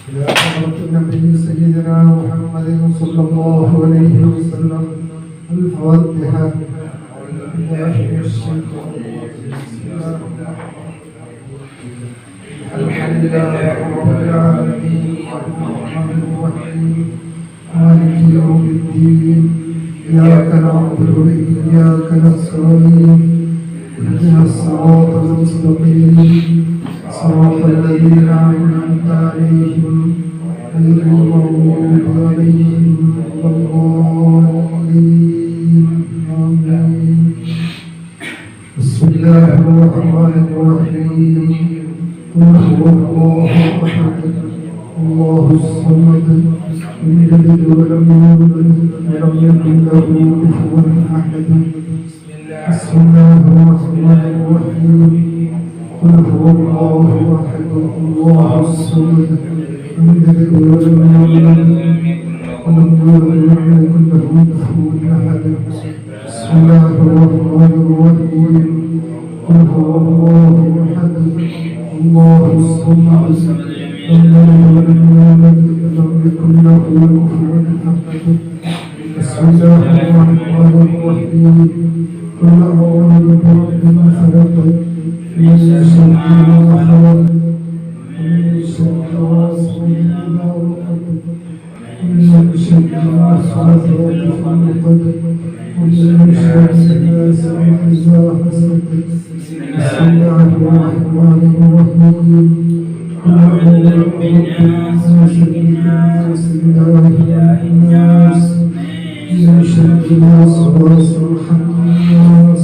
إلى حضرة النبي سيدنا محمد صلى الله عليه وسلم. الفاتحة. الحمد لله رب العالمين الرحمن الرحيم مالك يوم الدين إياك نعبد وإياك نستعين اهدنا الصراط المستقيم صراط الذين أنعمت عليهم غير المغضوب عليهم ولا الضالين آمين. بسم الله الرحمن الرحيم. قل هو الله أحد الله الصمد لم يلد ولم يولد ولم يكن له كفوا أحد. بسم الله الرحمن الرحيم. قل هو الله أحد الله الصمد لم يلد ولم يولد ولم يكن له كفوا أحد. بسم الله الرحمن الرحيم. قل هو الله أحد الله الصمد لم يلد ولم يولد ولم يكن له كفوا أحد. بسم الله الرحمن الرحيم. قل أعوذ برب الفلق من شر ما خلق ومن شر غاسق إذا وقب ومن شر النفاثات في العقد ومن شر حاسد إذا حسد. بسم الله الرحمن الرحيم. قل أعوذ برب الناس ملك الناس إله الناس من شر الوسواس الخناس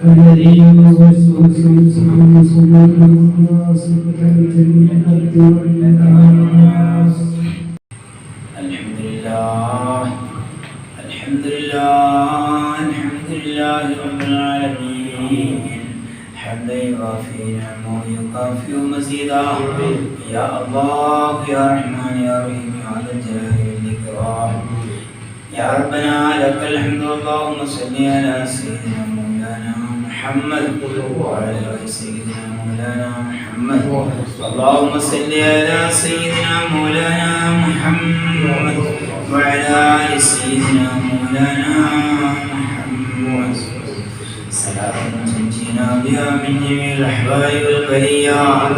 الذي يوسوس في صدور الناس من الجنة والناس. الحمد لله الحمد لله الحمد لله رب العالمين حمدا يوافي نعمه ويكافئ مزيدا. يا الله يا رحمن يا رحيم يا ذا الجلال والإكرام يا ربنا لك الحمد. اللهم صل على سيدنا مولانا محمد وعلى آل سيدنا مولانا محمد. اللهم صل على سيدنا مولانا محمد وعلى آل سيدنا مولانا محمد. صلاة تنجينا بها من جميع الأحوال والبليات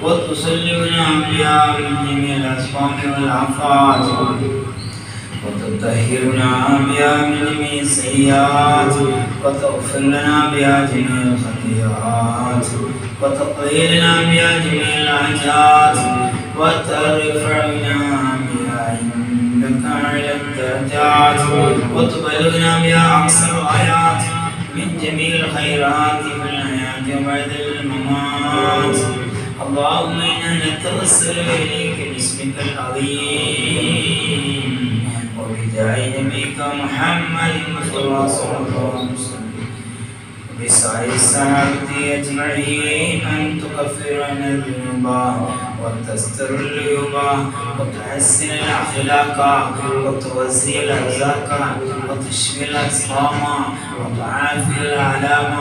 وتسلمنا بها من جميع الأسقام والآفات وتطهرنا بها من جميع السيئات وتغفر لنا بها جميع الخطيئات وتقضي لنا بها جميع الحاجات وترفعنا بها عندك أعلى الدرجات وتبلغنا بها أقصى الغايات من جميع الخيرات في الحياة وبعد الممات. اللهم إنا نتوسل إليك باسمك العظيم وبجاه نبيك محمد صلى الله عليه وسلم وبسائر الصحابة أجمعين أن تكفر عنا الذنوب وتستر العيوب وتحسن الأخلاق وتوزي الأرزاق وتشفي الأسقام وتعافي الآلام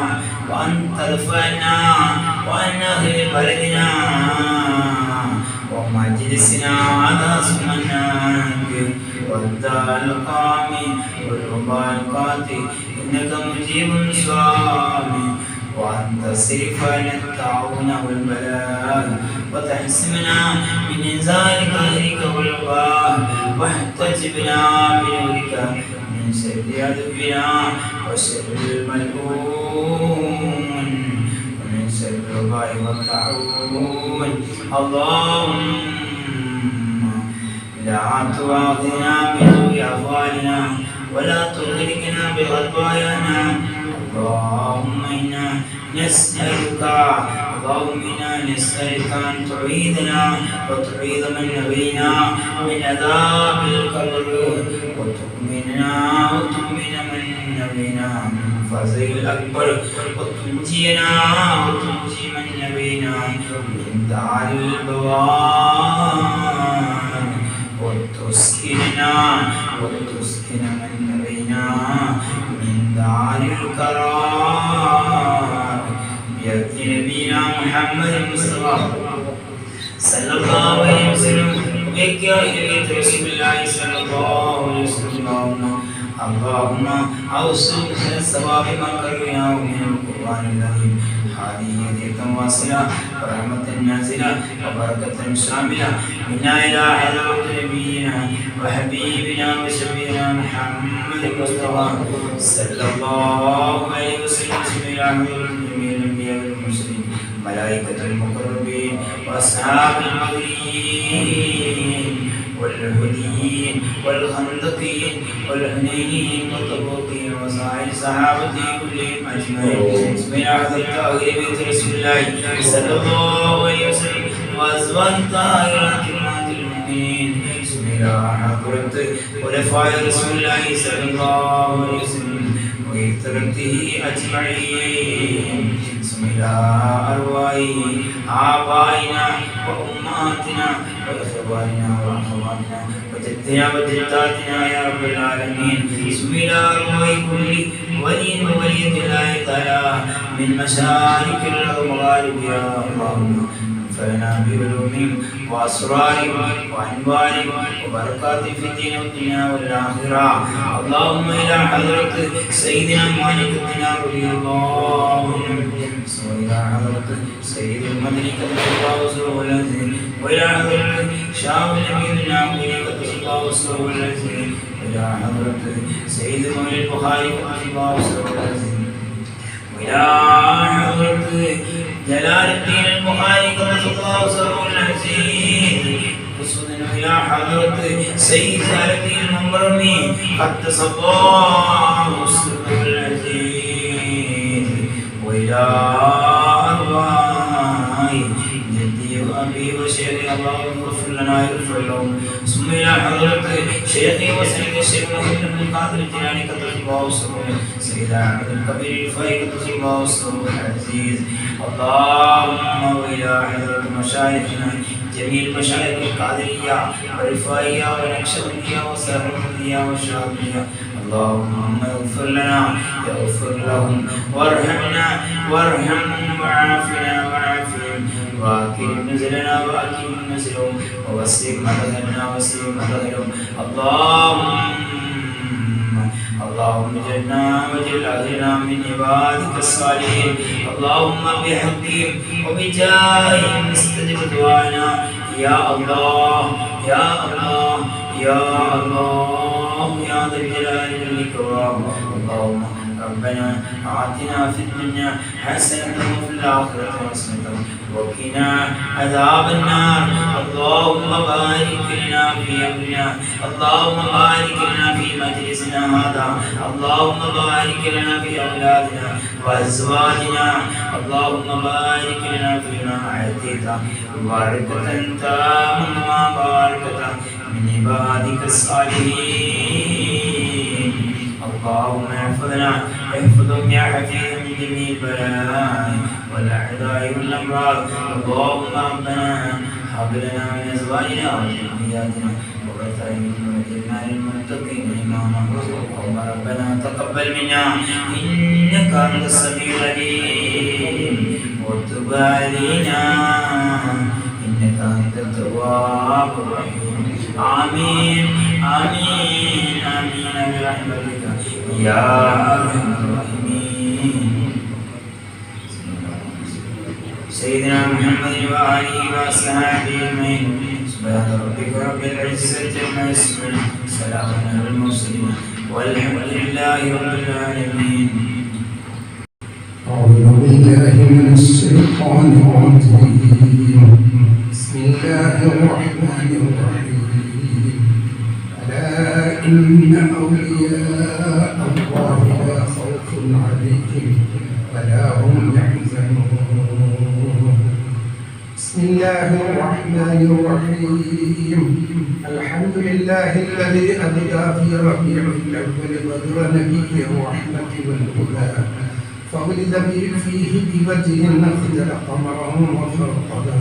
وأن ترفعنا وأن أهل بلدنا ومجلسنا على سننك والدار القامي والرباء القاتي إنك مجيب سؤالي. وأن تصرف عنا الطاعون والبلاء وتحسمنا من إنزال قهرك والوباء واحتجبنا بنورك من شر عدونا وشر الملعون ومن شر الوباء والطاعون. اللهم لا تؤاخذنا بسوء أفعالنا ولا تهلكنا بخطايانا. اللهم إنا نسألك أن تعيذنا وتعيذ من نبينا من عذاب القبر وتؤمن من نبينا من فزع الأكبر وتنجينا وتنجي من نبينا من دار البوار وتسكن من نبينا من دار القرار بيد نبينا محمد المصطفى صلى الله عليه وسلم. حبك إلى بيت رسول الله صلى الله عليه وسلم. اللهم أوصل من الثواب ما قرأناه من القرآن الكريم. هذه هدية واصلة ورحمة نازلة وبركة شاملة منا إلى حضرة نبينا وحبيبنا وشفيعنا محمد المصطفى صلى الله عليه وسلم. إلى حضرة جميع الأنبياء والمرسلين ملائكة المقربين وأصحاب المغربين والهديين والخندقين والحنينين والطبوقين وسائر صحابته كلهم أجمعين. بسم الله الرحمن بيت رسول الله صلى الله عليه وسلم وأزواج طاهرات أمهات المؤمنين. بسم الله حضرة خلفاء رسول الله صلى الله عليه وسلم وإخوته أجمعين. بسم الله أرواح آبائنا وأمهاتنا وإخواننا وأخواتنا وجدنا وجداتنا يا رب العالمين. بسم الله أرواح كل ولي وولية الله تعالى من مشارق الأرض ومغارب يا اللهم انفعنا بعلومهم وأسرارهم وأنوارهم وبركاتهم في الدين والدنيا والآخرة. اللهم إلى حضرة سيدنا مالك الدينار رضي الله عنه وإلى حضرة سيد المدني قدس الله سره العزيز وإلى حضرة شاه النبي النبوي قدس الله سره العزيز وإلى حضرة سيد مولى البخاري قدس الله سره العزيز وإلى حضرة جلال الدين البخاري قدس الله سره العزيز وصلنا إلى حضرة سيد الدين المنبرمي قدس الله سره العزيز وإلى أرواح جدي وأبي وشيخي اللهم اغفر لنا يغفر لهم. ثم إلى حضرة شيخي وسيد الشيخ محمد بن القادر الجيلاني قدس الله سره سيد أحمد الكبير الرفاعي قدس الله سره العزيز. اللهم وإلى حضرة مشايخنا جميع مشايخ القادرية والرفاعية والنقشبندية والسهرمندية والشاذلية. اللهم اغفر لنا واغفر لهم وارحمنا وارحمهم وعافنا وعافهم واكرم نزلنا واكرم نزلهم ووسع مدخلنا وسع مدخلهم. اللهم اجعلنا واجعل اهلنا من عبادك الصالحين. اللهم بحقهم وبجاههم استجب دعانا يا الله يا الله يا الله يا ذا الجلال والإكرام. اللهم ربنا آتنا في الدنيا حسنة وفي الآخرة حسنة وقنا عذاب النار. اللهم بارك لنا في أمرنا. اللهم بارك لنا في مجلسنا هذا. اللهم بارك لنا في أولادنا وأزواجنا. اللهم بارك لنا فيما أعطيت بركة تامة ما باركت من عبادك الصالحين. اللهم احفظنا احفظهم يا حفيظ من جميع البلاء والأعداء والأمراض. اللهم ربنا هب لنا من أزواجنا وذرياتنا قرة أعين واجعلنا للمتقين إماما. اللهم ربنا تقبل منا إنك أنت السميع العليم وتب علينا إنك أنت التواب الرحيم. آمين آمين آمين برحمتك يا أرحم الراحمين. سيدنا محمد وآله وأصحابه أجمعين. سبحان ربك رب العزة عما يصفون سلام على المرسلين والحمد لله رب العالمين. أعوذ بالله من الشيطان الرجيم. بسم الله الرحمن الرحيم. ألا إن أولياء الله لا خوف عليهم ولا هم يحزنون. بسم الله الرحمن الرحيم. الحمد لله الذي أبدى في ربيع الأول بدر نبي الرحمة والهدى فولد فيه بوجه أخجل قمره وفرقدا.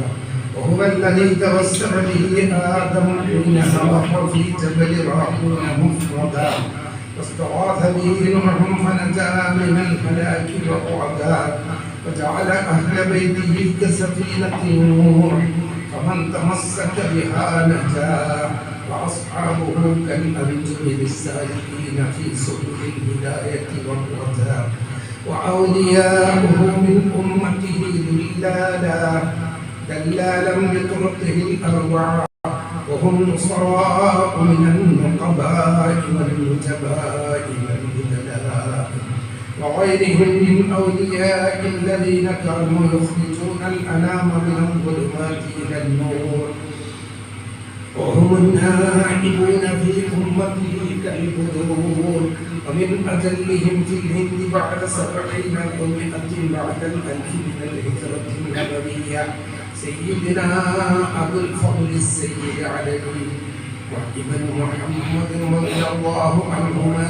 وهو الذي توسل به آدم حين هبط في جبل راحون مفردا واستغاث به نوح فنجا من الهلاك وقعدا وجعل أهل بيته كسفينة نوح فمن تمسك بها نجا وأصحابه كالأنجم للسالكين في سبل الهداية والرجاء وأولياؤه من أمته دلالا بطرقه الأربعة وهم نصراء من النقباء والنجباء والبدلاء وغيرهم من أولياء الذين كانوا يخرجون الأنام من الظلمات إلى النور وهم النائبون في أمته كالبدور ومن أجلهم في الهند بعد 70 و100 بعد 1000 من الهجرة النبوية سيدنا أبو الفضل السيد علي وابن محمد رضي الله عنهما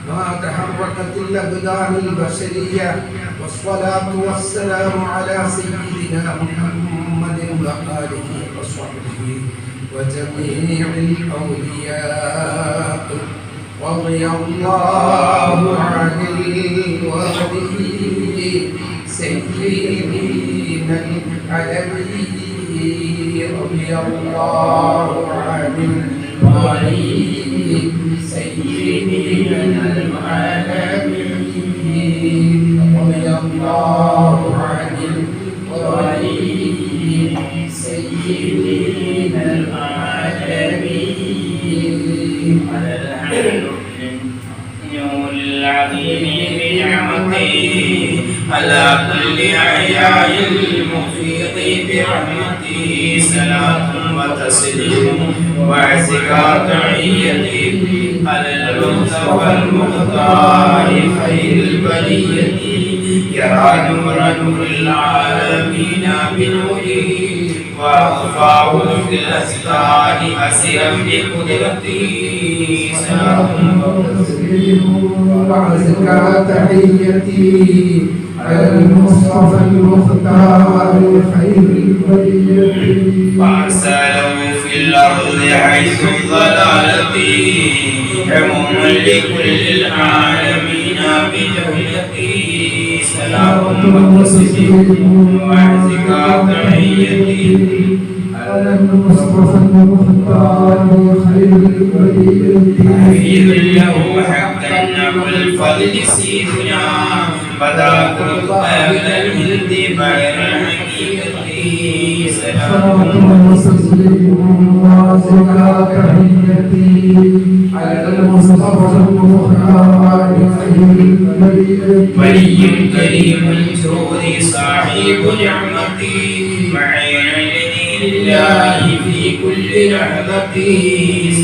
ما تحركت الأبدان البشرية والصلاة والسلام على سيدنا محمد وآله وصحبه وجميع الأولياء رضي الله عن الولي سيدنا العلوي رضي الله عن الولي سيدنا العلوي رضي الله عن الولي سيدنا العالمين العظيم بنعمته على كل أحياء المحيط برحمته صلاة وتسليم وأزكى تحية على المصطفى المختار خير البرية يرى نور العالمين بنوره وأخفاه في الأستار أسيرا بقدرته صلاة وتسليم وأزكى تحيتي على المصطفى المختار خير البرية فأرسله في الأرض حيث الضلالة عموما لكل العالمين بجهلته سلام وتسليم وأزكى تحيتي على المصطفى المختار خير البرية حفيظ له حقا أبو الفضل سيدنا بدأت قبل الهند بغير الحقيقة صلاة وتسليم وأزكى تحيتي على المصطفى المختار خير البرية ولي كريم الجود صاحب نعمتي معين لدين الله في كل لحظة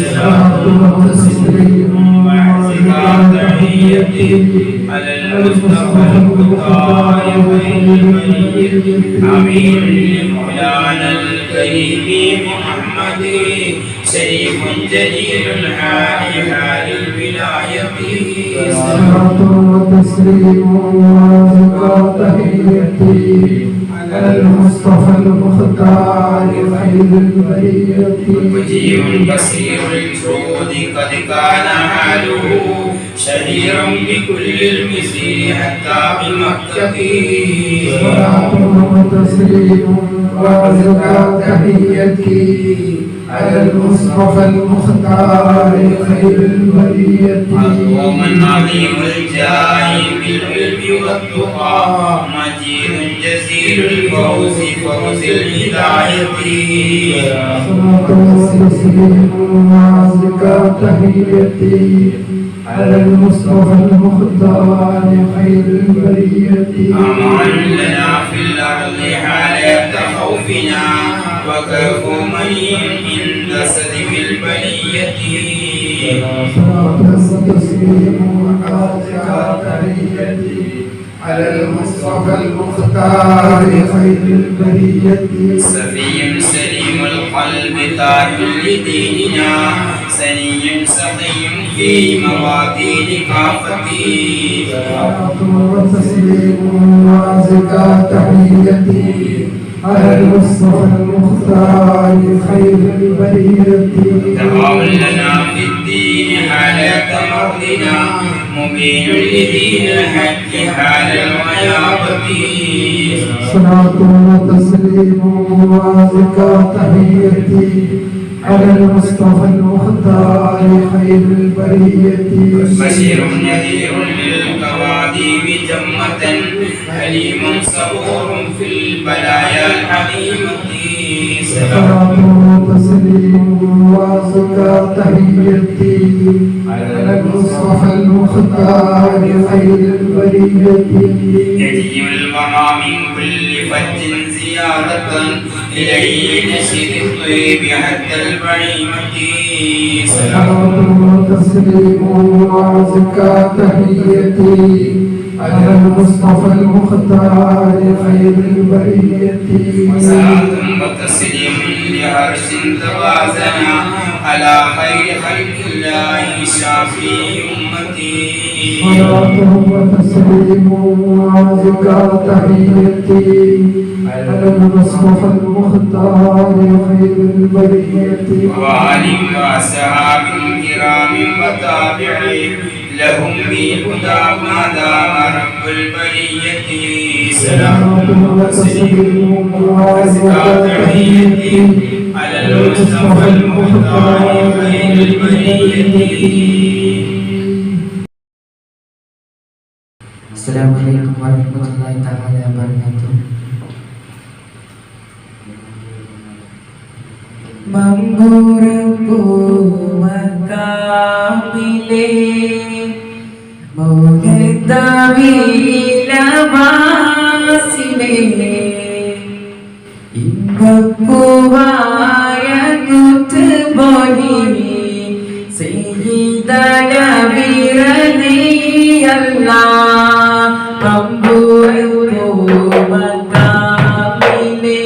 صلاة وتسليم وأزكى تحيتي على المصطفى المختار خير البرية أمين لمولانا الكريم محمد شريف جليل الحال حال الولاية صلاة وتسليم وأزكى تحيتي على المصطفى المختار خير البرية وجيه بصير الجود قد كان حاله شهيرا بكل المثيل حتى بمكة صلاة وتسليم وأزكى تحيتي على المصطفى المختار خير البرية قوما عظيم الجاه بالعلم والتقى مجيد جزيل الفوز فوز الهداية صلاة وتسليم وأزكى تحيتي على المصطفى المختار خير البرية أمان لنا في الأرض حالة خوفنا وكف مني عند سدم البلية صلاة وتسليم وأزكى تحيتي على المصطفى المختار خير البرية سفي سليم القلب تاج لديننا سني سقي في مواطن كافتي صلاة وتسليم وأزكى تحيتي على المصطفى المختار خير البرية تقابل لنا في الدين حالة مرضنا مبين لدين الحق حال الغيابة صلاة وتسليم وزكاة تحيتي على المصطفى المختار خير البرية بشير نذير للكواكب جمة حليم صبور في البلايا الحميمة صلاة وتسليم وزكاة تحيتي على المصطفى المختار خير البرية يجي الورى من كل فج زيارة إليه نشر الطيب حتى البعيمة صلاة وتسليم وزكاة تحيتي على المصطفى المختار خير البرية صلاة وتسليم لعرش توازنا على خير خلق الله شافي أمتي صلاة وتسليم وزكاة تحيتي على المصطفى المختار خير البرية وآل وأصحاب كرام وتابعين لهم بالهدى ما دام رب البرية صلاة وتسليم وزكاة تحيتي على المصطفى المختار خير البرية. Assalamualaikum warahmatullahi taala wabarakatuh. Memburukku makabile mengetahui labasile ingatku ayatku terboli Sayyidana Nabi Allah memburukku makabile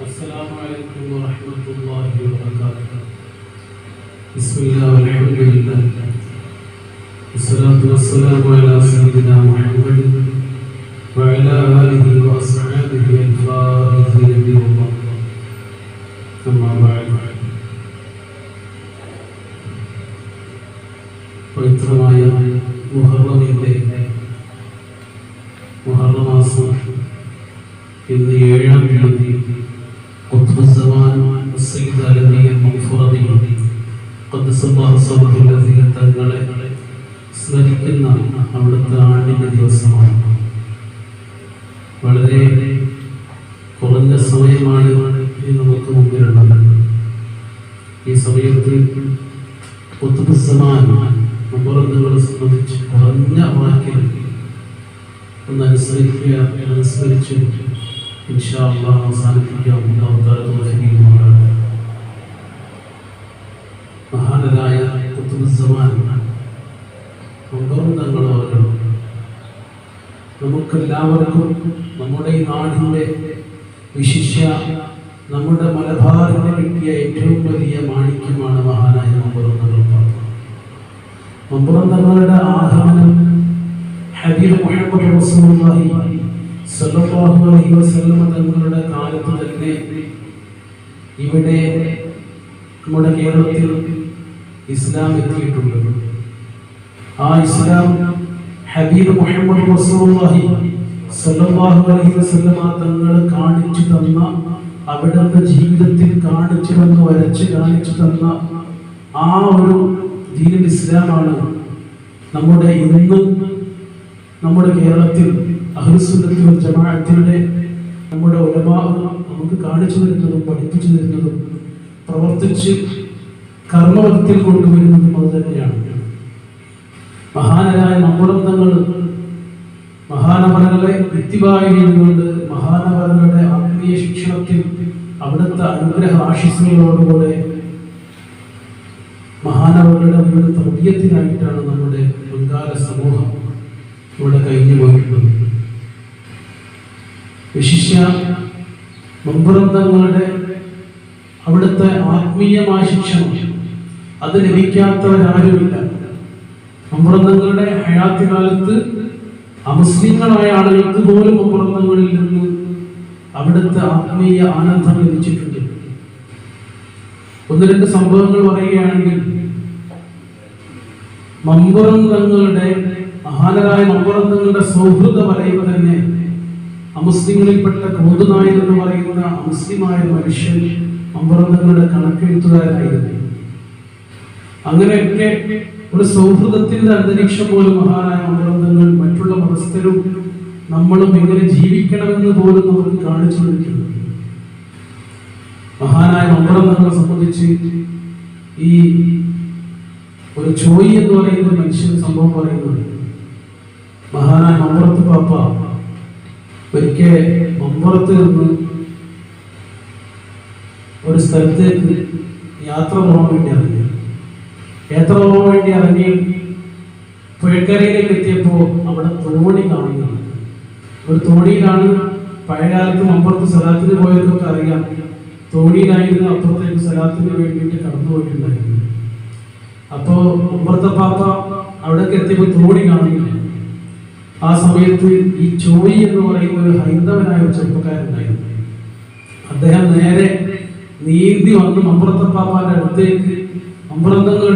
السلام عليكم ورحمة الله وبركاته. بسم الله والحمد لله والصلاة والسلام على سيدنا محمد وعلى آله وأصحابه الفائزين بالله أما بعد പവിത്രമായ മുഹറമിൻ്റെ മുഹറം മാസം ഇന്ന് 7-ാം തീയതി ഖുത്ബുസ്സമാൻ സയ്യിദ് അലവി മഗ്ഫൂറതി ഖദ്ദസല്ലാഹു സബ്ഹു ലദീ തങ്ങളെ സ്മരിക്കുന്ന അവിടുത്തെ ആണ്ടിൻ്റെ ദിവസമാണ്. വളരെ കുറഞ്ഞ സമയമാണ് ഇനി നമുക്ക് മുമ്പിലുള്ളത്. ഈ സമയത്ത് ഖുത്ബുസ്സമാൻ മുബറദുകളെ സംബന്ധിച്ച് കുറഞ്ഞ വാക്കിൽ ഒന്ന് അനുസ്മരിച്ച് ഇൻഷാ അല്ലാഹ് അവസാനിപ്പിക്കാം. മഹാനരായ ഖുത്ബുസ്സമാൻ മുബറദുകൾ നമുക്കെല്ലാവർക്കും നമ്മുടെ ഈ നാടിൻ്റെ വിശിഷ്യ നമ്മുടെ മലബാറിന് കിട്ടിയ ഏറ്റവും വലിയ മാണിക്യമാണ് മഹാനായ മുബറദുകൾ. മുബറദുകളുടെ ആഹ്വാനം ഹബീബ് മുഹമ്മദ് റസൂലുള്ളാഹി സ്വല്ലല്ലാഹു അലൈഹി വസല്ലം തങ്ങളുടെ കാലത്ത് തന്നെ ഇവിടെ നമ്മുടെ കേരളത്തിൽ ഇസ്ലാം എത്തിയിട്ടുണ്ട്. ആ ഇസ്ലാം ഹബീബ് മുഹമ്മദ് റസൂലുള്ളാഹി സ്വല്ലല്ലാഹു അലൈഹി വസല്ലം തങ്ങൾ കാണിച്ചു തന്ന, അവിടുത്തെ ജീവിതത്തിൽ കാണിച്ചു തന്ന, വരച്ച് കാണിച്ചു തന്ന ആ ഒരു ദീനുൽ ഇസ്ലാമാണ് നമ്മുടെ ഇന്ന് നമ്മുടെ കേരളത്തിൽ അഹ്ലുസുന്നത്തി വൽ ജമാഅത്തിന്റെ നമ്മുടെ ഉലമാ നമുക്ക് കാണിച്ചു തരുന്നതും പഠിപ്പിച്ചു തരുന്നതും പ്രവർത്തിച്ച് കർമ്മവത്തിൽ കൊണ്ടുവരുന്നതും അത് തന്നെയാണ്. മഹാനരായ മുബറദുകൾ മഹാനവറുകളെ ഇത്തിബാഅ് ചെയ്തുകൊണ്ട് മഹാനവറുകളുടെ ആത്മീയ ശിക്ഷണത്തിൽ അവിടുത്തെ അനുഗ്രഹ ആശീസ്സുകളോടുകൂടെ മഹാനവറുകളുടെ ഒരു തർബിയത്തിനായിട്ടാണ് നമ്മുടെ മുൻകാല സമൂഹം ഇവിടെ കഴിഞ്ഞു പോയിട്ടുള്ളത്. വിശിഷ്യ മുബറദുകളുടെ അവിടുത്തെ ആത്മീയമായ ശിക്ഷണം അത് ലഭിക്കാത്തവരാരുമില്ല. മുബറദുകളുടെ ഹയാത്ത് കാലത്ത് അമുസ്ലിങ്ങളായ ആളുകൾക്ക് പോലും മുബറദുകളിൽ നിന്ന് അവിടുത്തെ ആത്മീയ ആനന്ദം ലഭിച്ചിട്ടുണ്ട്. 1-2 സംഭവങ്ങൾ പറയുകയാണെങ്കിൽ, മുബറദുകളുടെ മഹാനരായ മുബറദുകളുടെ സൗഹൃദ വലയം തന്നെ അമുസ്ലിങ്ങളിൽപ്പെട്ട കോതുനായർ എന്ന് പറയുന്ന അമുസ്ലിമായ മനുഷ്യൻ മുബറദുകളുടെ കണക്കെഴുത്തുകാരായിരുന്നു. അങ്ങനെയൊക്കെ ഒരു സൗഹൃദത്തിന്റെ അന്തരീക്ഷം പോലും മഹാനായ മുബറദുകൾ മറ്റുള്ള മതസ്ഥരും നമ്മളും എങ്ങനെ ജീവിക്കണമെന്ന് പോലും നമുക്ക് കാണിച്ചു തന്നിട്ടുണ്ട്. മഹാനായ മുബറദുകളെ സംബന്ധിച്ച് ഈ ഒരു ചോയി എന്ന് പറയുന്ന മനുഷ്യൻ സംഭവം പറയുന്നത്, മഹാനായ മുബറദ് പാപ്പ ഒരിക്കൽ മുബറത്ത് നിന്ന് ഒരു സ്ഥലത്തേക്ക് യാത്ര പോകാൻ വേണ്ടി ഇറങ്ങി പുഴക്കരയിലേക്ക് എത്തിയപ്പോൾ അവിടെ തോണി കാണുന്നത്. ഒരു തോണിയിലാണ് പഴയകാലത്ത് മുമ്പത്ത് സലാത്തിന് പോയതൊക്കെ അറിയാം. തോണിയിലായിരുന്നു അപ്പുറത്തേക്ക് സലാത്തിന് വേണ്ടിയിട്ട് കടന്നു പോയിട്ടുണ്ടായിരുന്നു. അപ്പോൾ മുമ്പത്തെ പാപ്പ അവിടേക്ക് എത്തിയപ്പോൾ തോണി കാണുന്നില്ല. ആ സമയത്ത് ഈ ചോയി എന്ന് പറയുന്ന ഒരു ഹൈന്ദവനായ ഒരു ചെറുപ്പക്കാരുണ്ടായിരുന്നു. അദ്ദേഹം നേരെ നീന്തി വന്ന് മുമ്പത്തെ പാപ്പാന്റെ അടുത്തേക്ക് മുബറദുകൾ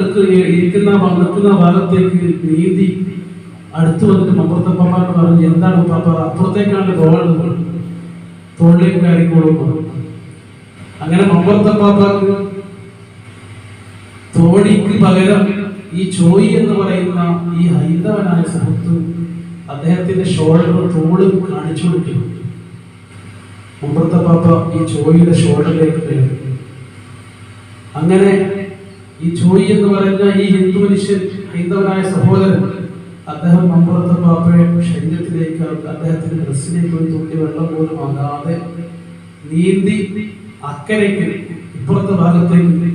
നിൽക്കുന്ന ഭാഗത്തേക്ക് നീന്തി അടുത്ത് വന്നിട്ട് മുമ്പത്തെ പാപ്പാനോട് പറഞ്ഞു, എന്താണ് പാപ്പ അപ്പുറത്തേക്കാണ് പോകേണ്ടത്, തോളിലേക്ക് കയറിക്കോളും. അങ്ങനെ മുമ്പത്തെ പാപ്പാക്ക് തോണിക്ക് പകരം ഈ ചോയി എന്ന് പറയുന്ന ഈ ഹൈന്ദവനായ സുഹൃത്ത് അദ്ദേഹത്തിന്റെ ഷോൾഡർ തോള് കാണിച്ചു കൊടുക്കുന്നു. മുമ്പത്തെ പാപ്പ ഈ ചോയിയുടെ ഷോൾഡറിലേക്ക് കയറി. അങ്ങനെ ഈ ചോയി എന്ന് പറയുന്ന ഈ ഹിന്ദു മനുഷ്യൻ, ഹൈന്ദവനായ സഹോദരൻ, അദ്ദേഹം മുമ്പത്തെ പാപ്പയെ ശരീരത്തിലേക്ക്, അദ്ദേഹത്തിന്റെ ഡ്രസ്സിലേക്ക് ഒരു തുള്ളി വെള്ളം പോലും ആകാതെ നീന്തി അക്കരയ്ക്ക് ഇപ്പുറത്തെ ഭാഗത്തേക്ക്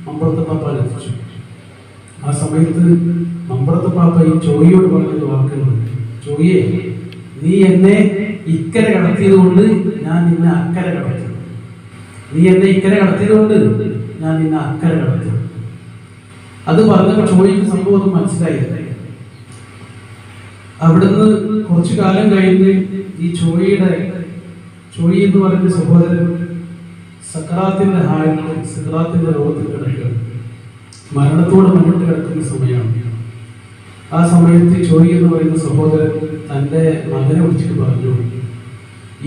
മുമ്പത്തെ പാപ്പ എത്തിച്ചു. ആ സമയത്ത് മുമ്പത്തെ പാപ്പ ഈ ചോയിയോട് പറഞ്ഞൊരു വാക്കുകളുണ്ട്, ചോയിയെ, നീ എന്നെ ഇക്കരെ കടത്തിയത് കൊണ്ട് ഞാൻ നിന്നെ അക്കരെ കടത്തി. നീ എന്നെ ഇക്കരെ കടത്തിയത് കൊണ്ട് ഞാൻ നിന്നെ അക്കരെ കടത്തി. അത് പറഞ്ഞപ്പോൾ ചോദിക്കുന്ന സംഭവം ഒന്നും മനസ്സിലായില്ല. അവിടുന്ന് കുറച്ചു കാലം കഴിഞ്ഞ് ഈ ചോയി എന്ന് പറയുന്ന സഹോദരൻ സക്രാത്തിന്റെ ഹാലിൽ സക്രാത്തിന്റെ രോഗത്തിൽ കിടക്കുകയാണ്. മരണത്തോട് മുന്നിട്ട് കിടക്കുന്ന സമയമാണ്. ആ സമയത്ത് ചോയി എന്ന് പറയുന്ന സഹോദരൻ തൻ്റെ മകനെ വിളിച്ചിട്ട് പറഞ്ഞു,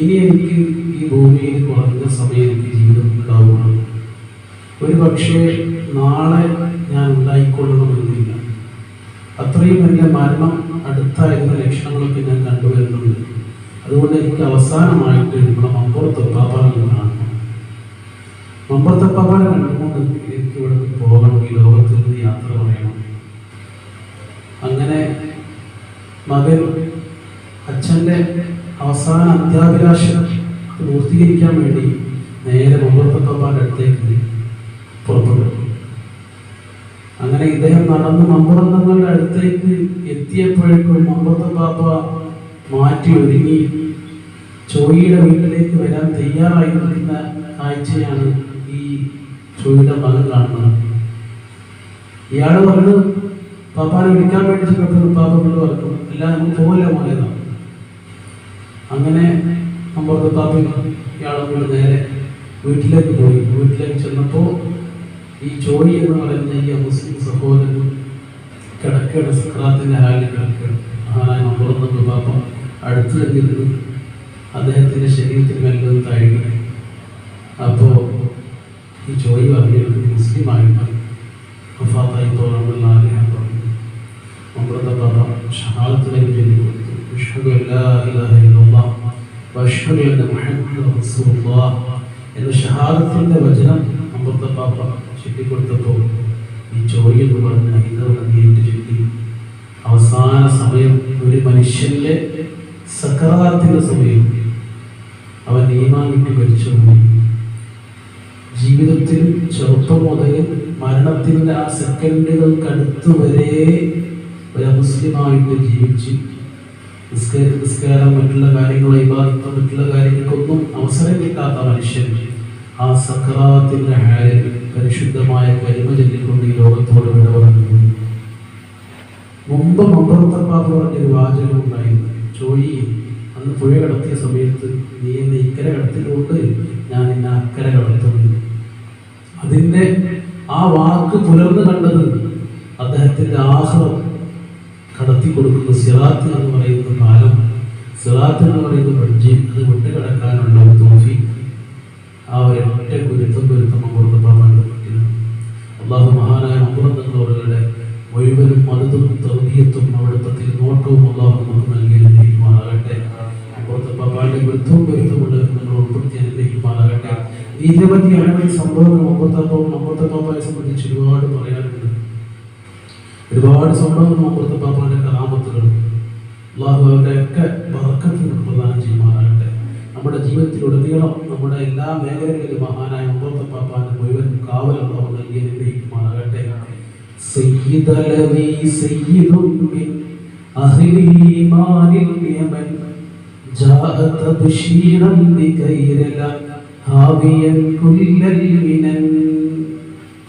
ഇനി എനിക്ക് ഈ ഭൂമിയിൽ കുറഞ്ഞ സമയം എനിക്ക് ജീവിതം ഉണ്ടാവുകയാണ്. ഒരു പക്ഷേ നാളെ ഞാൻ ഉണ്ടായിക്കൊള്ളണമെന്നില്ല. അത്രയും എൻ്റെ മരണം അടുത്തായിരുന്ന ലക്ഷണങ്ങളൊക്കെ ഞാൻ കണ്ടുവരുന്നുണ്ട്. അതുകൊണ്ട് എനിക്ക് അവസാനമായിട്ട് നമ്മുടെ മമ്പുറത്തപ്പാപ്പാനെ കാണണം. മമ്പുറത്തപ്പാപ്പാനെ കണ്ടുകൊണ്ട് എനിക്ക് ഇവിടെ നിന്ന് പോകണം, ഈ ലോകത്തിൽ നിന്ന് യാത്ര പറയണം. അങ്ങനെ മകൻ അച്ഛൻ്റെ അവസാന അത്യാഭിലാഷം പൂർത്തീകരിക്കാൻ വേണ്ടി നേരെ മമ്പുറത്തപ്പാപ്പാൻ്റെ അടുത്തേക്ക് പുറപ്പെട്ടു. അങ്ങനെ ഇദ്ദേഹം നടന്ന് മമ്പുറത്തങ്ങളുടെ അടുത്തേക്ക് എത്തിയപ്പോഴേക്കും മമ്പുറത്തപ്പാപ്പ മാറ്റി ഒരുങ്ങി ചോയിയുടെ വീട്ടിലേക്ക് വരാൻ തയ്യാറായി നിൽക്കുന്ന കാഴ്ചയാണ് ഈ ചോയിയുടെ മകൻ കാണുന്നത്. ഇയാൾ പറഞ്ഞു, പാപ്പാനെ വിളിക്കാൻ വേണ്ടി ചെന്നപ്പോൾ പാപ്പ കൊണ്ട് പറഞ്ഞു, എല്ലാം നമുക്ക് പോകല്ല മോലേതാണ്. അങ്ങനെ മമ്പുറത്തപ്പാപ്പ ഇയാളെ കൊണ്ട് നേരെ വീട്ടിലേക്ക് പോയി. വീട്ടിലേക്ക് ചെന്നപ്പോൾ ഈ ചോയി എന്ന് പറയുന്ന ഈ മുസ്ലിം സഹോദരൻ കിടക്കുകയാണ്, സക്രാത്തിന്റെ ഹാലിൽ കിടക്കുകയാണ്. മഹാനായ മമ്പുറത്ത് പാപ്പ അടുത്ത് തന്നിരുന്നു അദ്ദേഹത്തിന്റെ ശരീരത്തിൽ മെല്ലെ തഴുകി. അപ്പോൾ ഈ ചോയി പറഞ്ഞിരുന്നു മുസ്ലിമായിട്ട് വഫാത്തായി തോന്നുന്നുള്ള ആഗ്രഹം പറഞ്ഞു. മമ്പുറത്തെ പാപ്പ ഷഹാദത്തിലേക്ക് ചൊല്ലിക്കൊടുത്തു, അഷ്ഹദു അല്ലാ ഇലാഹ ഇല്ലല്ലാഹ് വഅഷ്ഹദു അന്ന മുഹമ്മദൻ റസൂലുള്ളാഹ് എന്ന ഷഹാദത്തിന്റെ വചനം മമ്പുറത്തെ പാപ്പ ചൊല്ലിക്കൊടുത്തപ്പോൾ ഈ ചോയി എന്ന് പറഞ്ഞ ഹൈന്ദവ നദിയേറ്റ് ചൊല്ലി. അവസാന സമയം ഒരു മനുഷ്യന്റെ സക്കറാത്തിന്റെ സമയം അവൻ ഈമാൻ വിട്ട് മരിച്ചു. ജീവിതത്തിൽ ചെറുപ്പം മുതൽ മരണത്തിന്റെ ആ സെക്കൻഡുകൾക്കടുത്ത് വരെ ഒരു മുസ്ലിമായിട്ട് ജീവിച്ച് നിസ്കാരം മറ്റുള്ള കാര്യങ്ങൾ ഇബാദത്ത് മറ്റുള്ള കാര്യങ്ങൾക്കൊന്നും അവസരം കിട്ടാത്ത മനുഷ്യൻ ആ സക്കറാത്തിന്റെ ഹാലിൽ പരിശുദ്ധമായ കലിമ ചൊല്ലിക്കൊണ്ട് ഈ ലോകത്തോട് വിട പറഞ്ഞു. മുമ്പ് മമ്പുറത്തപ്പാപ്പ പറഞ്ഞൊരു വാചകം ഉണ്ടായിരുന്നു, ചോയി അന്ന് പുഴ കടത്തിയ സമയത്ത് നീ എന്നെ ഇക്കര കടത്തിക്കൊണ്ട് ഞാൻ എന്നെ അക്കര കടത്തുന്നു. അതിൻ്റെ ആ വാക്ക് പുലർന്നു കണ്ടത് അദ്ദേഹത്തിൻ്റെ ആഹ്റം കടത്തി കൊടുക്കുന്ന സിറാത്ത് എന്ന് പറയുന്ന പാലം, സിറാത്ത് എന്ന് പറയുന്ന ബ്രിഡ്ജ്, അത് വിട്ടുകിടക്കാനുള്ള തൗഫീഖ് ആ ഒരൊറ്റ ഗുരുത്വം മമ്പുറത്തപ്പാപ്പാൻ്റെ പറ്റില്ല. അള്ളാഹു മഹാനായ മമ്പുറത്തങ്ങളുടെ മുഴുവനും മതത്തും തൗഹീദും അവിടുത്തെ തിരുനോട്ടവും അള്ളാഹു നമുക്ക് നൽകി അനുഗ്രഹിക്കുമാറാകട്ടെ. മമ്പുറത്തപ്പാപ്പാന്റെ ഗുരുത്വമുണ്ട് നമ്മൾ ഉൾപ്പെടുത്തി അനുഗ്രഹിക്കുമാറാകട്ടെ. നിരവധി അനവധി സംഭവങ്ങൾ മമ്പുറത്തപ്പാപ്പയെ സംബന്ധിച്ച് ഒരുപാട് പറയാനുണ്ട്. ഒരുപാട് സംഭവങ്ങൾ മമ്പുറത്തപ്പാപ്പാന്റെ കറാമത്തുകൾ അള്ളാഹു അവരുടെയൊക്കെ ബർക്കത്ത് നമുക്ക് പ്രദാനം ചെയ്യുമാറാകട്ടെ. നമ്മുടെ ജീവിതത്തിലുടനീളം നമ്മുടെ എല്ലാ മേഖലകളിലും മഹാനായ മമ്പുറത്തപ്പാപ്പാന്റെ മുഴുവൻ കാവൽ അള്ളാഹു നൽകി അനുഗ്രഹിക്കുമാറാകട്ടെ. سيد الذي سيد من أهل الإيمان اليمن جاء تبشيرا بخير هاديا كل المنن.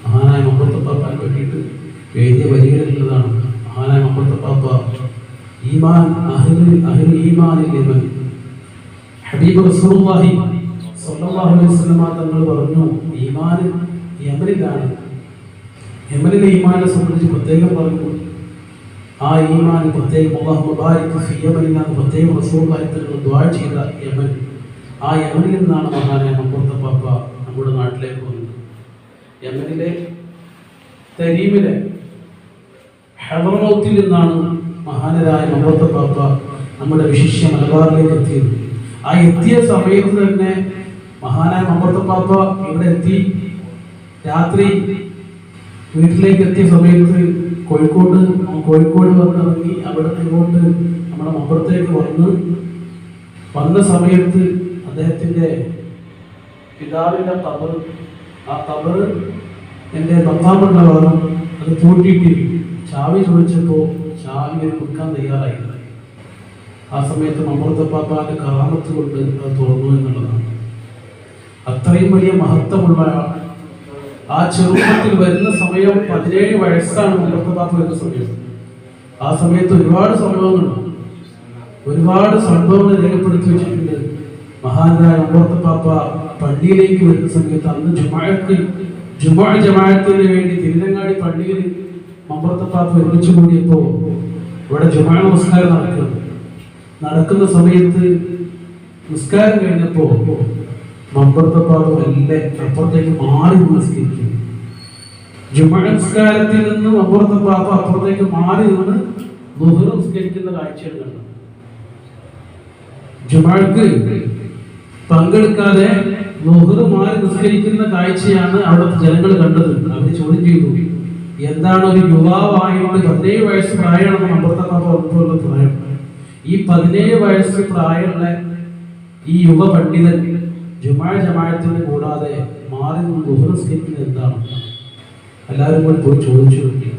മഹാനായ മമ്പുറത്തപ്പാപ്പാനെ പറ്റിയിട്ട് എഴുതിയ വരികളിലുള്ളതാണ്. മഹാനായ മമ്പുറത്തപ്പാപ്പ ഈമാൻ അഹ്ലുൽ ഈമാനിൽ യമൻ ഹബീബ് റസൂലുള്ളാഹി സ്വല്ലല്ലാഹു അലൈഹി വസല്ലം തങ്ങൾ പറഞ്ഞു, ഈമാൻ യമനിലാണ്. യമനിലെ ഈമാനെ സംബന്ധിച്ച് പ്രത്യേകം പറഞ്ഞു. ആ ഈമാൻ പ്രത്യേകം അല്ലാഹുമ്മ ബാരിക് ഫീ യമനിനാണ് പ്രത്യേകം റസൂലുള്ളാഹി തങ്ങൾ ദുആ ചെയ്ത യമൻ. ആ യമനിൽ നിന്നാണ് മഹാനായ മമ്പുറത്തപ്പാപ്പ നമ്മുടെ നാട്ടിലേക്ക് വന്നത്. യമനിലെ തരീമിലെ ഹദറമൗത്തിൽ നിന്നാണ് മഹാനരായ മമ്പുറത്തപ്പാപ്പ നമ്മുടെ വിശിഷ്യ മലബാറിലേക്ക് എത്തിയത്. ആ എത്തിയ സമയത്ത് തന്നെ മഹാനായ മമ്പുറത്തപ്പാപ്പ ഇവിടെ എത്തി. രാത്രി വീട്ടിലേക്ക് എത്തിയ സമയത്ത് കോഴിക്കോട് വന്നിറങ്ങി അവിടെ നിന്നുകൊണ്ട് നമ്മുടെ മമ്പുറത്തേക്ക് വന്ന സമയത്ത് അദ്ദേഹത്തിൻ്റെ പിതാവിൻ്റെ ഖബർ, ആ ഖബർ എൻ്റെ ഭർത്താവുള്ള ഭാഗം അത് പൂട്ടിയിട്ടിരിക്കും. ചാവി ചോദിച്ചപ്പോൾ ചാവി കൊടുക്കാൻ തയ്യാറായില്ല. ആ സമയത്ത് മമ്പുറത്തപ്പാപ്പാന്റെ കറാമത്ത് കൊണ്ട് അത് തുറന്നു എന്നുള്ളതാണ്. അത്രയും വലിയ മഹത്വമുള്ള ആ ചെറുപ്പത്തിൽ വരുന്ന സമയം 17 വയസ്സാണ് മുമ്പത്തെ പാപ്പ വരുന്ന സമയം. ആ സമയത്ത് ഒരുപാട് സംഭവങ്ങൾ രേഖപ്പെടുത്തി വെച്ചിട്ടുണ്ട്. മഹാനായ മുമ്പത്തെ പാപ്പ പള്ളിയിലേക്ക് വരുന്ന സമയത്ത് അന്ന് ജമാഅത്തിന് വേണ്ടി തിരുനങ്ങാടി പള്ളിയിൽ മുമ്പത്തെ പാപ്പ ഒരുമിച്ച് കൂടിയപ്പോ ഇവിടെ ജുമാ നമസ്കാരം നടക്കുന്ന സമയത്ത് നിസ്കാരം കഴിഞ്ഞപ്പോ മുമ്പത്തെ പാപ്പ മെല്ലെ അപ്പുറത്തേക്ക് മാറി നമസ്കരിക്കും. ജുമാ നമസ്കാരത്തിൽ നിന്ന് മുമ്പത്തെ പാപ്പ അപ്പുറത്തേക്ക് മാറി നിന്ന് ളുഹർ നമസ്കരിക്കുന്ന കാഴ്ചയാണ് കണ്ടത്. ജുമാക്ക് പങ്കെടുക്കാതെ ളുഹർ മാറി നിസ്കരിക്കുന്ന കാഴ്ചയാണ് അവിടുത്തെ ജനങ്ങൾ കണ്ടത്. അവര് ചോദ്യം ചെയ്തു, എന്താണ് ഒരു യുവാവായിട്ട് 17 വയസ്സ് പ്രായമാണ് മുമ്പത്തെ പാപ്പ ഉറപ്പുള്ള പ്രായം, ഈ 17 വയസ്സ് പ്രായമുള്ള ഈ യുവ പണ്ഡിതൻ ജമാഅത്തിന് കൂടാതെ മാറി നിന്ന് ളുഹർ നിസ്കരിക്കുന്നത് എന്താണ്? എല്ലാവരും കൂടി പോയി ചോദിച്ചു നോക്കി,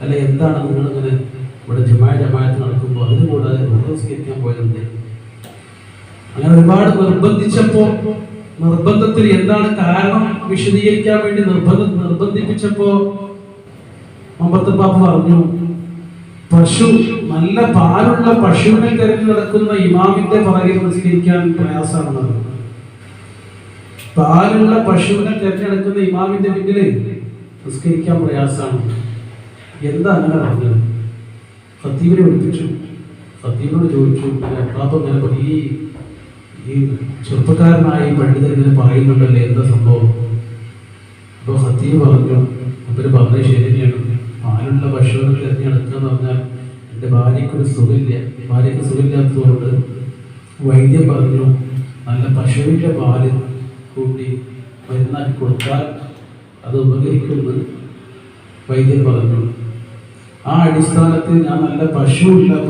അല്ല എന്താണ് നിങ്ങളിങ്ങനെ ഇവിടെ ജമാഅത്ത് നടക്കുമ്പോൾ അതിന് കൂടാതെ ളുഹർ നിസ്കരിക്കാൻ പോയതെന്ത്? അങ്ങനെ ഒരുപാട് നിർബന്ധത്തിൽ എന്താണ് കാരണം വിശദീകരിക്കാൻ വേണ്ടി നിർബന്ധിപ്പിച്ചപ്പോ മുമ്പത്തെ പാപ്പ പറഞ്ഞു, പശു നല്ല പാലുള്ള പശുവിനെ തിരഞ്ഞു നടക്കുന്ന ഇമാമിന്റെ പുറകിൽ നിസ്കരിക്കാൻ പ്രയാസമാണ്. പാലുള്ള പശുവിനെ തിരഞ്ഞെടുക്കുന്ന ഇമാമിന്റെ പിന്നില് നിസ്കരിക്കാൻ പ്രയാസമാണ്. എന്താ അങ്ങനെ പറഞ്ഞത്? ഖത്തീബിനെ വിളിപ്പിച്ചു. ഖത്തീബിനോട് ചോദിച്ചു, പാപ്പ ഇങ്ങനെ ഈ ചെറുപ്പക്കാരനായി പണ്ഡിതൻ ഇങ്ങനെ പറയുന്നുണ്ടല്ലേ, എന്താ സംഭവം? അപ്പൊ ഖത്തീബ് പറഞ്ഞു, അവര് പറഞ്ഞത് ശരിയാണ്, പാലുള്ള പശുവിനെ തിരഞ്ഞെടുക്കുക എന്ന് പറഞ്ഞാൽ എൻ്റെ ഭാര്യയ്ക്ക് സുഖമില്ലാത്തതുകൊണ്ട് വൈദ്യം പറഞ്ഞു നല്ല പശുവിൻ്റെ പാല് കൂട്ടി മരുന്നാക്കി കൊടുത്താൽ അത് ഉപകരിക്കുമെന്ന് വൈദ്യൻ പറഞ്ഞു. ആ അടിസ്ഥാനത്തിൽ ഞാൻ നല്ല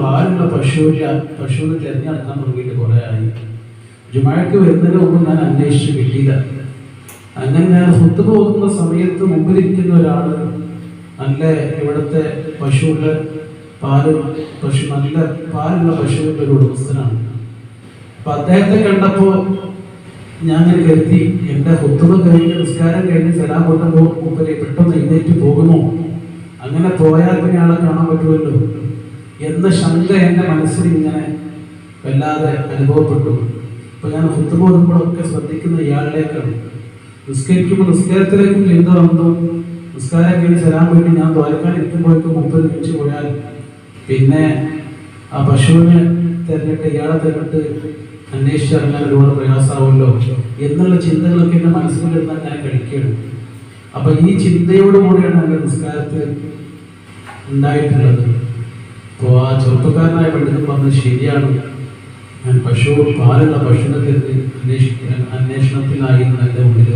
പാലുള്ള പശുവിനെ തിരഞ്ഞെടുക്കാൻ തുടങ്ങിയിട്ട് കുറേ ആയി. ജുമാക്ക് വരുന്നതിന് മുമ്പ് ഞാൻ അന്വേഷിച്ച് കിട്ടിയില്ല. അങ്ങനെ ഞാൻ ഖുത്ബ പോകുന്ന സമയത്ത് മുമ്പിലിരിക്കുന്ന ഒരാൾ നല്ല ഇവിടുത്തെ നല്ല പാലുള്ള പശുവിൻ്റെ ഒരു ഉടമസ്ഥനാണ്. അപ്പൊ അദ്ദേഹത്തെ കണ്ടപ്പോൾ ഞാൻ കരുതി എൻ്റെ ഖുത്ബ കഴിഞ്ഞ് നിസ്കാരം കഴിഞ്ഞ് സലാം കൊണ്ടുമ്പോൾ മൂപ്പരെ പെട്ടെന്ന് എഴുന്നേറ്റ് പോകുമോ, അങ്ങനെ പോയാൽ പിന്നെ ആളെ കാണാൻ പറ്റുമല്ലോ എന്ന ശങ്ക എൻ്റെ മനസ്സിൽ ഇങ്ങനെ വല്ലാതെ അനുഭവപ്പെട്ടു. അപ്പൊ ഞാൻ ഖുത്ബ ഓതുമ്പോഴൊക്കെ ശ്രദ്ധിക്കുന്ന ഇയാളിലേക്കാണ്. നിസ്കാരത്തിലേക്കും എന്ത് വന്നു, നിസ്കാരം കഴിഞ്ഞ് സലാം വേണ്ടി ഞാൻ ദ്വാരക്കാൻ ഇരിക്കുമ്പോഴേക്കും മുപ്പത് തിരിച്ചു പോയാൽ പിന്നെ ആ പശുവിനെ തിരഞ്ഞിട്ട് ഇയാളെ തിരഞ്ഞിട്ട് അന്വേഷിച്ചിറങ്ങാൻ ഒരുപാട് പ്രയാസമാവുമല്ലോ എന്നുള്ള ചിന്തകളൊക്കെ എൻ്റെ മനസ്സിലിരുന്നാൽ ഞാൻ കഴിക്കുകയാണ്. അപ്പൊ ഈ ചിന്തയോടുകൂടിയാണ് എൻ്റെ നിസ്കാരത്തിൽ ഉണ്ടായിട്ടുള്ളത്. അപ്പോൾ ആ ചെറുപ്പക്കാരനായ പണ്ഡിതൻ പറഞ്ഞത് ശരിയാണ്, ഞാൻ പാലുള്ള പശുവിനെ അന്വേഷണത്തിലായിരുന്നു എൻ്റെ ഉള്ളിൽ.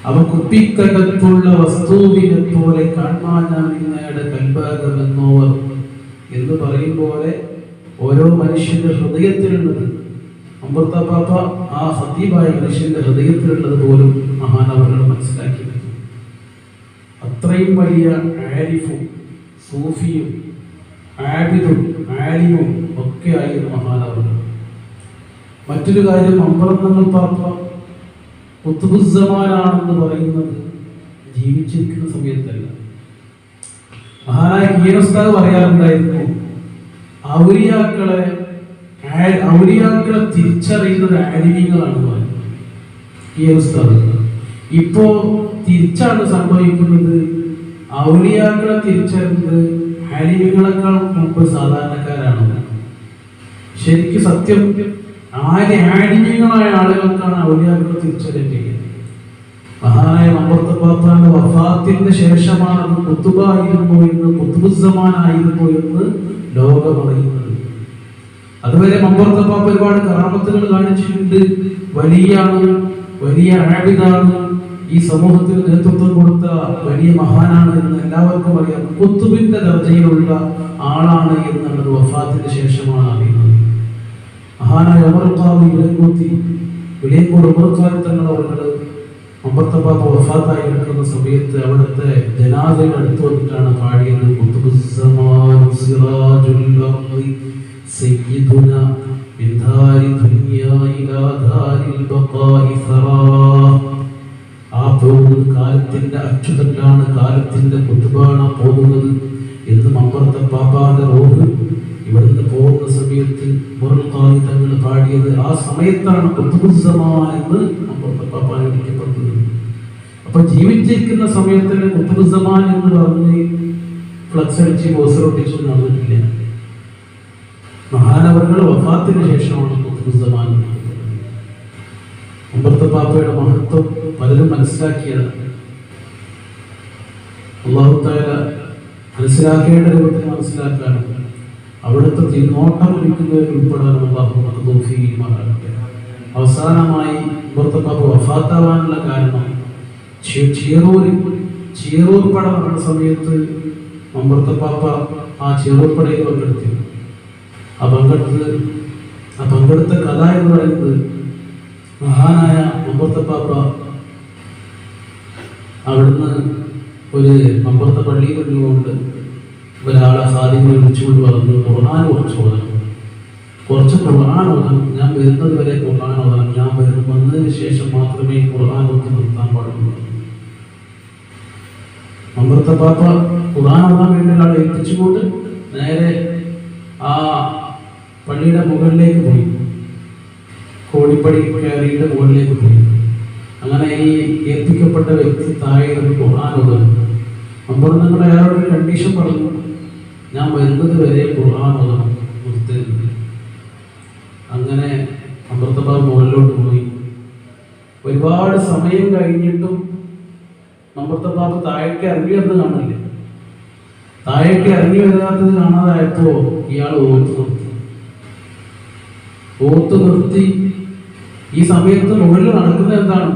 അവ കുപ്പിക്കകത്തുള്ള വസ്തുവിനെ പോലെ കാണാൻ ഞാൻ നിങ്ങളുടെ കൽഭാഗമെന്നോവർ എന്ന് പറയും പോലെ ഓരോ മനുഷ്യന്റെ ഹൃദയത്തിലുള്ളത് അമ്പർത്ത പാപ്പ ആ ഖതീബായ മനുഷ്യന്റെ ഹൃദയത്തിലുള്ളത് പോലും മഹാനവറുകൾ മനസ്സിലാക്കി. അത്രയും വലിയ ആരിഫും സൂഫിയും ആബിദും ആലിമും ഒക്കെ ആയിരുന്നു മഹാനവറുകൾ. മറ്റൊരു കാര്യം, അമ്പറന്നങ്ങൾ പാപ്പ ഖുത്ബുസ്സമാനാണെന്ന് പറയുന്നത് ജീവിച്ചിരിക്കുന്ന സമയത്തല്ല. മഹാനായ കീരസ്താവ് പറയാറുണ്ടായിരുന്നു, ഔലിയാക്കളെ തിരിച്ചറിയുന്നത് ആലിമീങ്ങളാണ് പറയുന്നത്. കീരസ്താവ് ഇപ്പോ തിരിച്ചാണ് സംഭവിക്കുന്നത്. ഔലിയാക്കളെ തിരിച്ചറിയുന്നത് ആലിമീങ്ങളെക്കാൾ മുമ്പ് സാധാരണക്കാരാണ്. ശരിക്കും സത്യം ആലിമീങ്ങളായ ആളുകൾക്കാണ് ഔലിയാക്കളെ തിരിച്ചറിയുന്നത്. മഹാനായ അമ്പർത്ത പാപ്പാന്റെ വഫാത്തിന്റെ ശേഷമാണ് അത് ഖുത്ബായിരുന്നു എന്ന്, ഖുത്ബുസ്സമാനായിരുന്നു എന്ന് ലോകം അറിയുന്നത്. അതുവരെ അമ്പർത്ത പാപ്പ ഒരുപാട് കറാമത്തുകൾ കാണിച്ചിട്ടുണ്ട്. വലിയ ആബിദാണ്, ഈ സമൂഹത്തിന് നേതൃത്വം കൊടുത്ത വലിയ മഹാനാണ് എന്ന് എല്ലാവർക്കും അറിയാം. ഖുത്ബിന്റെ ദർജയിലുള്ള ആളാണ് എന്നുള്ളത് വഫാത്തിന് ശേഷമാണ് അറിയുന്നത്. മഹാനായ ഉമർ ഖാദി വിളിയങ്കോട് ഉമർ ഖാദി തങ്ങളവர்கள் അമ്പർത്ത പാപ്പ വഫാത്തായി കിടക്കുന്ന സമയത്ത് അവിടുത്തെ ജനാസയുടെ അടുത്ത് വന്നിട്ടാണ് പാടിയത്, ആ പോകുന്നത് കാലത്തിന്റെ അച്ചുതണ്ടാണ്, കാലത്തിന്റെ കുത്തുബാണ് പോകുന്നത് എന്ന് മമ്പറത്തെ പാപ്പാന്റെ റോഹ് ഇവിടുന്ന് പോകുന്ന സമയത്ത് മുറൽഖാനി തങ്ങൾ പാടിയത് ആ സമയത്താണ് കുത്തുബുസ്സമാൻ എന്ന് മമ്പറത്തെ പാപ്പാനെ വിളിക്കപ്പെട്ടത്. അപ്പൊ ജീവിച്ചിരിക്കുന്ന സമയത്തിന് കുത്തുബുസ്സമാൻ എന്ന് പറഞ്ഞ് ഫ്ലക്സ് അടിച്ച് പോസ്റ്റർ ഒട്ടിച്ച് നടന്നിട്ടില്ല. മഹാനവറുകൾ വഫാത്തിന് ശേഷമാണ് കുത്തുബുസ്സമാൻ മമ്പറത്തെ പാപ്പയുടെ മഹത്വം പലരും മനസ്സിലാക്കിയതാണ്. അല്ലാഹു തആല മനസ്സിലാക്കേണ്ട രൂപത്തിൽ മനസ്സിലാക്കാനും അവിടുത്തെ തിരുനോട്ടം ഒരിക്കുന്നവരിൽ ഉൾപ്പെടാനും അല്ലാഹു നമുക്ക് തൗഫീഖ് നൽകട്ടെ. അവസാനമായി മമ്പറത്തെ പാപ്പ വഫാത്താവാനുള്ള കാരണം ചീറൂർ പട നടന്ന സമയത്ത് മമ്പറത്തെ പാപ്പ ആ ചീറൂർ പടയിൽ പങ്കെടുത്തു. ആ പങ്കെടുത്ത കഥ എന്ന് പറയുന്നത് മഹാനായ മമ്പറത്തെ പാപ്പ അവിടുന്ന് ഒരു മമ്പറത്തെ പള്ളിയിൽ നിന്നുകൊണ്ട് ഒരാളെ ഖാദിമിനെ വിളിച്ചുകൊണ്ട് പറഞ്ഞു, ഖുർആൻ കുറച്ച് ഖുർആൻ ഓതണം, ഞാൻ വരുന്നത് വരെ ഖുർആൻ ഓതണം, ഞാൻ വന്നതിന് ശേഷം മാത്രമേ ഖുർആൻ ഓതി നിർത്താൻ പാടുള്ളൂ. മമ്പറത്തെ പാപ്പ ഖുർആൻ ഓതാൻ വേണ്ടി ഒരാളെ ഏൽപ്പിച്ചുകൊണ്ട് നേരെ ആ പള്ളിയുടെ മുകളിലേക്ക് പോയി, കോടിപ്പടി കയറിയിട്ട് മുകളിലേക്ക് പോയി. അങ്ങനെ ഈ ഏൽപ്പിക്കപ്പെട്ട വ്യക്തി താഴെ ഖുർആൻ ഓതണം. മമ്പറ നിങ്ങൾ അയാളോട് കണ്ടീഷൻ പറഞ്ഞു, ഞാൻ വരുന്നത് വരെ ഖുർആൻ ഓതണം, നിർത്തരുത്. അങ്ങനെ മമ്പറത്തെ പാപ്പ മുകളിലോട്ട് പോയി. ഒരുപാട് സമയം കഴിഞ്ഞിട്ടും മമ്പറത്തെ പാപ്പ താഴേക്ക് ഇറങ്ങി വരുന്നത് കാണില്ല. താഴേക്ക് ഇറങ്ങി വരാത്തത് കാണാതായപ്പോ ഇയാൾ ഓത്ത് നിർത്തി. ഈ സമയത്ത് മുകളിൽ നടക്കുന്നത് എന്താണ്?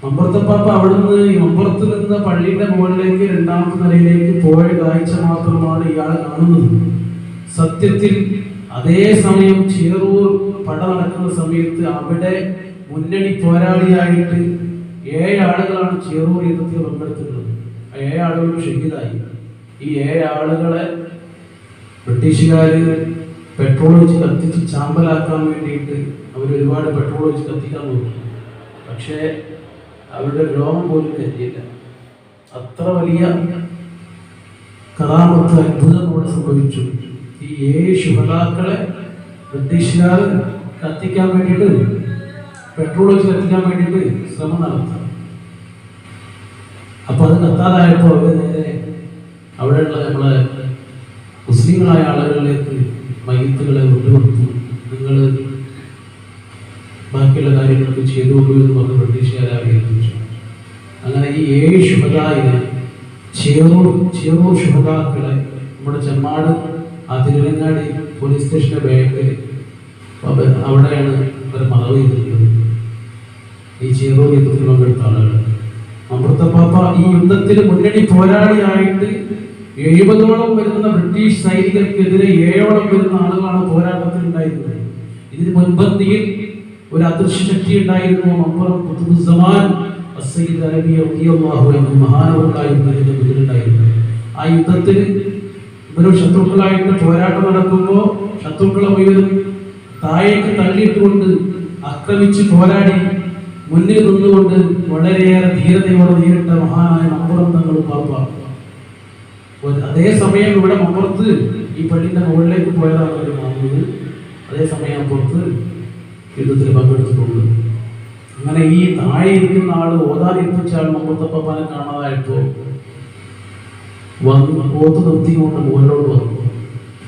മമ്പറത്തെ പാപ്പ അവിടുന്ന് മമ്പറത്ത് നിന്ന് പള്ളിയുടെ മുകളിലേക്ക് രണ്ടാമത്തെ നിലയിലേക്ക് പോയ കാഴ്ച മാത്രമാണ് ഇയാൾ കാണുന്നത്. സത്യത്തിൽ അതേ സമയം ചീറൂർ പട നടക്കുന്ന സമയത്ത് അവിടെ മുന്നണി പോരാളിയായിട്ട് 7 ആളുകളാണ് ചീറൂർ യുദ്ധത്തിൽ പങ്കെടുത്തിട്ടുള്ളത്. 7 ആളുകളും ഷഹീദായി. ഈ 7 ആളുകളെ ബ്രിട്ടീഷുകാര് പെട്രോൾ വെച്ച് കത്തിച്ച് ചാമ്പലാക്കാൻ വേണ്ടിയിട്ട് അവർ ഒരുപാട് പെട്രോൾ വെച്ച് കത്തിക്കാൻ നോക്കി. പക്ഷേ അവരുടെ രോഗം പോലും കത്തിയില്ല. അത്ര വലിയ കറാമത്ത് അത്ഭുതം അവിടെ സംഭവിച്ചു. ഈ 7 ശുഹദാക്കളെ ബ്രിട്ടീഷുകാർ കത്തിക്കാൻ വേണ്ടിയിട്ട് പെട്രോൾ വെച്ച് കത്തിക്കാൻ വേണ്ടിയിട്ട് ശ്രമം നടത്തി. അപ്പൊ അത് കത്താതായപ്പോൾ അവർ നേരെ അവിടെയുള്ള നമ്മളെ മുസ്ലിങ്ങളായ ആളുകളിലേക്ക് മയ്യിത്തുകളെ വിട്ടുകൊടുത്തു. നിങ്ങൾ ബാക്കിയുള്ള കാര്യങ്ങളൊക്കെ ചെയ്തോളൂ എന്ന് പറഞ്ഞ് ബ്രിട്ടീഷുകാരെ അറിയിച്ചു. അങ്ങനെ ഈ 7 ശുഹദായിനെ ചീറൂർ ശുഹദാക്കളെ നമ്മുടെ ചെമ്മാട് ആ തിരുവനങ്ങാടി പോലീസ് സ്റ്റേഷന്റെ ബാക്ക് അവിടെയാണ് ഇവരെ മറവ് ചെയ്തിട്ടുള്ളത്. ഈ ചീറൂർ യുദ്ധത്തിൽ പങ്കെടുത്ത ആളുകൾ. മമ്പറത്തെ പാപ്പ ഈ യുദ്ധത്തിൽ മുന്നണി പോരാളിയായിട്ട് 70ഓളം വരുന്ന ബ്രിട്ടീഷ് സൈനികർക്കെതിരെ 7ഓളം വരുന്ന ആളുകളാണ് പോരാട്ടത്തിൽ ഉണ്ടായിരുന്നത്. ഇതിന് മുൻപന്തിയിൽ ഒരു അദൃശ്യ ശക്തി ഉണ്ടായിരുന്നു. മമ്പറം ഖുതുബുസ്സമാൻ അസ്സയ്യിദ് അലവി റളിയല്ലാഹു അൻഹു മഹാനവറുകളായിരുന്നതിന്റെ മുന്നിലുണ്ടായിരുന്നു. ആ യുദ്ധത്തിൽ ഇവരും ശത്രുക്കളായിട്ട് പോരാട്ടം നടക്കുമ്പോൾ ശത്രുക്കളെ മുഴുവൻ താഴേക്ക് തള്ളിയിട്ടുകൊണ്ട് ആക്രമിച്ച് പോരാടി മുന്നിൽ നിന്നുകൊണ്ട് വളരെയേറെ ധീരതയോടെ നേരിട്ട മഹാനായ മമ്പറം തങ്ങൾ പാപ്പ. അതേസമയം ഇവിടെ മമ്പറത്ത് ഈ പള്ളിന്റെ മുകളിലേക്ക് പോയതാണ് അവർ കാണുന്നത്. അതേസമയം പുറത്ത് യുദ്ധത്തിൽ പങ്കെടുത്തിട്ടുണ്ട്. അങ്ങനെ ഈ താഴെ ഇരിക്കുന്ന ആള് ഓതാൻ ഏൽപ്പിച്ച ആൾ മമ്പറത്തെ പാപ്പാനെ കാണാതായപ്പോ ഓത്ത് നിർത്തിക്കൊണ്ട് മുകളിലോട്ട് വന്നു.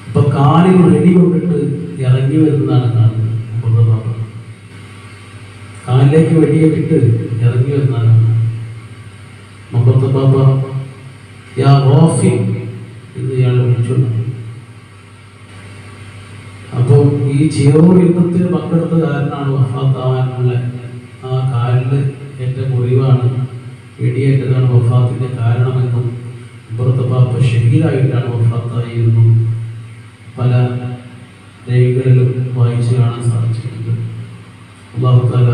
അപ്പൊ കാലിൽ റെഡി കൊണ്ടിട്ട് ഇറങ്ങി വരുന്നതാണ് കാണുന്നത്. മമ്പറത്തെ പാപ്പ കാലിലേക്ക് വെടിയിട്ടിട്ട് ഇറങ്ങി വരുന്നതാണ്. മമ്പറത്തെ പാപ്പ യാ റോഫി എന്ന് ഇയാൾ വിളിച്ചു. അപ്പോൾ ഈ ചീറൂർ യുദ്ധത്തിൽ പങ്കെടുത്ത കാരനാണ് വഫാത്താവാനുള്ള ആ കാലില് ഏറ്റ മുറിവാണ്, വെടിയേറ്റതാണ് വഫാത്തിന്റെ കാരണമെന്നും മമ്പറത്തെ പാപ്പ ഷഹീദായിട്ടാണ് വഫാത്തായിരുന്നും പല രേഖകളിലും വായിച്ചു കാണാൻ സാധിച്ചിട്ടുണ്ട്. അല്ലാഹു തആല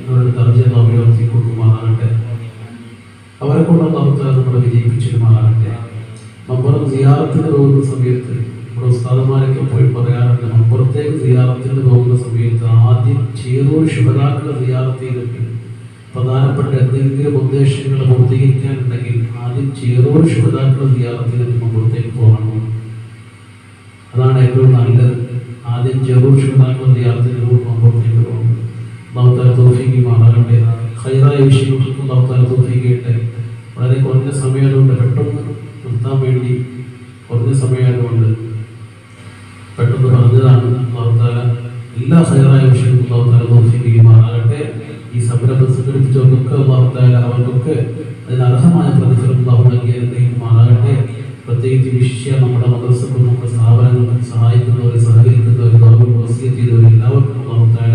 അവരുടെ ദർജ ഉയർത്തി കൊടുക്കുമാറാകട്ടെ. അവരെ കൊണ്ട് അല്ലാഹു തആല നമ്മളെ വിജയിപ്പിച്ചിരുമാറാകട്ടെ. മമ്പറം സിയാറത്തിന് പോകുന്ന സമയത്ത് നമ്മുടെ ഉസ്താദന്മാരൊക്കെ പോയി പറയാറുണ്ട്, മമ്പറത്തേക്ക് സിയാറത്തിന് പോകുന്ന സമയത്ത് ആദ്യം ചീറൂർ ശുഹദാക്കളെ സിയാറത്ത് ചെയ്തിട്ട് പ്രധാനപ്പെട്ട എന്തെങ്കിലും ഉദ്ദേശങ്ങൾ പൂർത്തീകരിക്കാനുണ്ടെങ്കിൽ ആദ്യം ചേറൂർ ശുഹദാക്കളുടെ സിയാറത്തിൽ പുറത്തേക്ക് പോകണം. അതാണ് ഏറ്റവും നല്ലത്. ആദ്യം ചെറൂർ ശുഹദാക്കളുടെ സിയാറത്തിൽ പുറത്തേക്ക് പോകണം. അല്ലാഹു തആല തൗഫീഖ് മാറാകട്ടെ. ഖൈറായ വിഷയങ്ങൾക്ക് അല്ലാഹു തആല തൗഫീഖ് ചെയ്യട്ടെ. വളരെ കുറഞ്ഞ സമയമുണ്ട്, പെട്ടെന്ന് നിർത്താൻ വേണ്ടി കുറഞ്ഞ സമയമായതുകൊണ്ട് പെട്ടെന്ന് പറഞ്ഞതാണ്. അല്ലാഹു തആല എല്ലാ ഖൈറായ വിഷയങ്ങൾക്കും അല്ലാഹു തആല തൗഫീഖ് മാറാകട്ടെ. ഈ സംരംഭം സംഘടിപ്പിച്ചവർക്കൊക്കെ അല്ലാഹു തആല അവർക്കൊക്കെ അതിന് അർഹമായ പ്രതിഫലം അല്ലാഹു നൽകിമാറാകട്ടെ. പ്രത്യേകിച്ച് വിശിഷ്യ നമ്മുടെ മദ്രസക്കും നമ്മുടെ സ്ഥാപനങ്ങൾക്കും സഹായിക്കുന്നവരെ സഹകരിക്കുന്നവരെ വസിയത്ത് ചെയ്തവരെ എല്ലാവർക്കും അല്ലാഹു തആല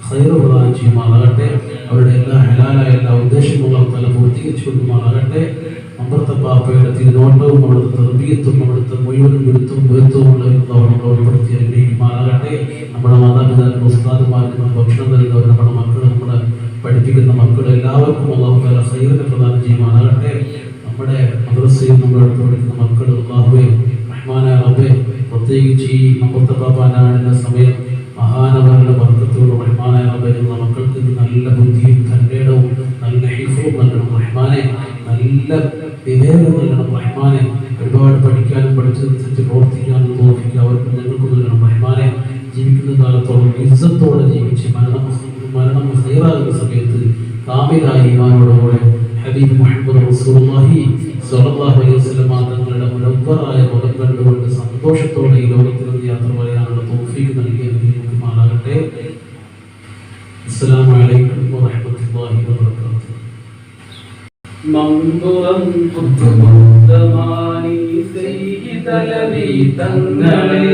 ഖൈർ പ്രദാനം ചെയ്യുമാറാകട്ടെ. അവരുടെ എല്ലാ ഹലാലായ എല്ലാ ഉദ്ദേശങ്ങളും അല്ലാഹു തആല പൂർത്തീകരിച്ചു കൊടുക്കുമാറാകട്ടെ. അമൃത പാപ്പയുടെ തിരുനോട്ടവും അവിടുത്തെ തർബീയത്തും അവിടുത്തെ മുഴുവനും ഗുരുത്വവും ഗുരുത്വമുള്ള ഉൾപ്പെടുത്തി അനുഗ്രഹിക്കുമാറാകട്ടെ. നമ്മുടെ മാതാപിതാക്കൾ, ഉസ്താദുമാർക്ക് നമ്മുടെ ഭക്ഷണം നൽകുന്നവർ, നമ്മുടെ മക്കൾ, നമ്മുടെ പഠിപ്പിക്കുന്ന മക്കൾ എല്ലാവർക്കും അല്ലാഹു തആല ഖൈറിനെ പ്രദാനം ചെയ്യുമാറാകട്ടെ. നമ്മുടെ മദ്രസയിൽ നമ്മുടെ അടുത്ത് പഠിക്കുന്ന മക്കൾ അല്ലാഹുവേ റഹ്മാനായ റബ്ബേ, പ്രത്യേകിച്ച് ഈ അമൃത പാപ്പാന്റെ ആടിന്റെ സമയം മഹാനവരുടെ ബർക്കത്തോട് റഹ്മാനായ റബ്ബേ നമ്മുടെ മക്കൾക്ക് നല്ല ബുദ്ധിയും തന്റേടവും നല്ല ഹിഫ്ളും നൽകണം റഹ്മാനെ. നല്ല വിവേകം നൽകണം റഹ്മാനെ. ഒരുപാട് പഠിക്കാനും പഠിച്ചതനുസരിച്ച് പ്രവർത്തിക്കാനും തോന്നിക്കുക അവർക്ക് ഞങ്ങൾക്ക് നൽകണം റഹ്മാനെ. ജീവിക്കുന്ന കാലത്തോളം ഇസ്സത്തോടെ ജീവിച്ച് മരണം ഹൈറാകുന്ന സമയത്ത് കാമിലായ ഈമാനോടുകൂടെ ഹബീബ് മുഹമ്മദ് റസൂലുള്ളാഹി സ്വല്ലല്ലാഹു അലൈഹി വസല്ലം തങ്ങളുടെ മുനവ്വറായ മുഖം കണ്ടുകൊണ്ട് സന്തോഷത്തോടെ ഈ ലോകത്തിൽ നിന്ന് യാത്ര പറയാനുള്ള തൗഫീഖ് നൽകി അനുഗ്രഹിക്കുമാറാകട്ടെ. അസ്സലാമു അലൈക്കും വറഹ്മത്തുള്ളാഹി വബറകാതുഹു. മംദുറം പുത്തുമാനി സയ്യിദലവി തങ്ങളെ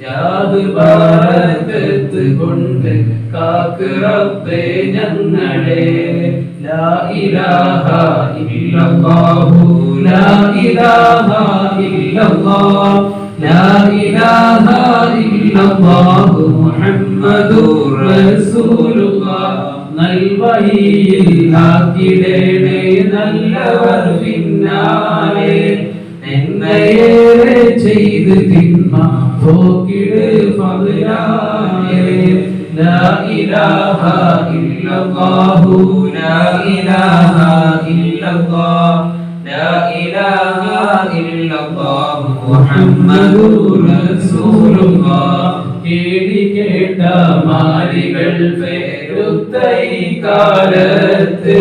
ജാദ് ഭാരതത്ത് കൊണ്ട് കാക്ക് റബ്ബേ ഞങ്ങളെ. ലാ ഇലാഹ ഇല്ലല്ലാഹു ലാ ഇലാഹ ഇല്ലല്ലാഹ് ലാ ഇലാഹ ഇല്ലല്ലാഹു മുഹമ്മദുർ റസൂലുള്ളാഹ്. നൽവഴിയിൽ ആക്കിടേണേ നല്ലവർ പിന്നാലെ എന്നയേറെ ചെയ്ത് തിന്മ പോക്കിട് ഫദ്ലായേ. ലാ ഇലാഹ ഇല്ലല്ലാഹു ലാ ഇലാഹ ഇല്ലല്ലാഹ് ലാ ഇലാഹ ഇല്ലല്ലാഹു മുഹമ്മദുർ റസൂലുള്ളാഹ്. കേടി കേട്ട മാലികൾ പേരുത്ത ഈ കാലത്ത്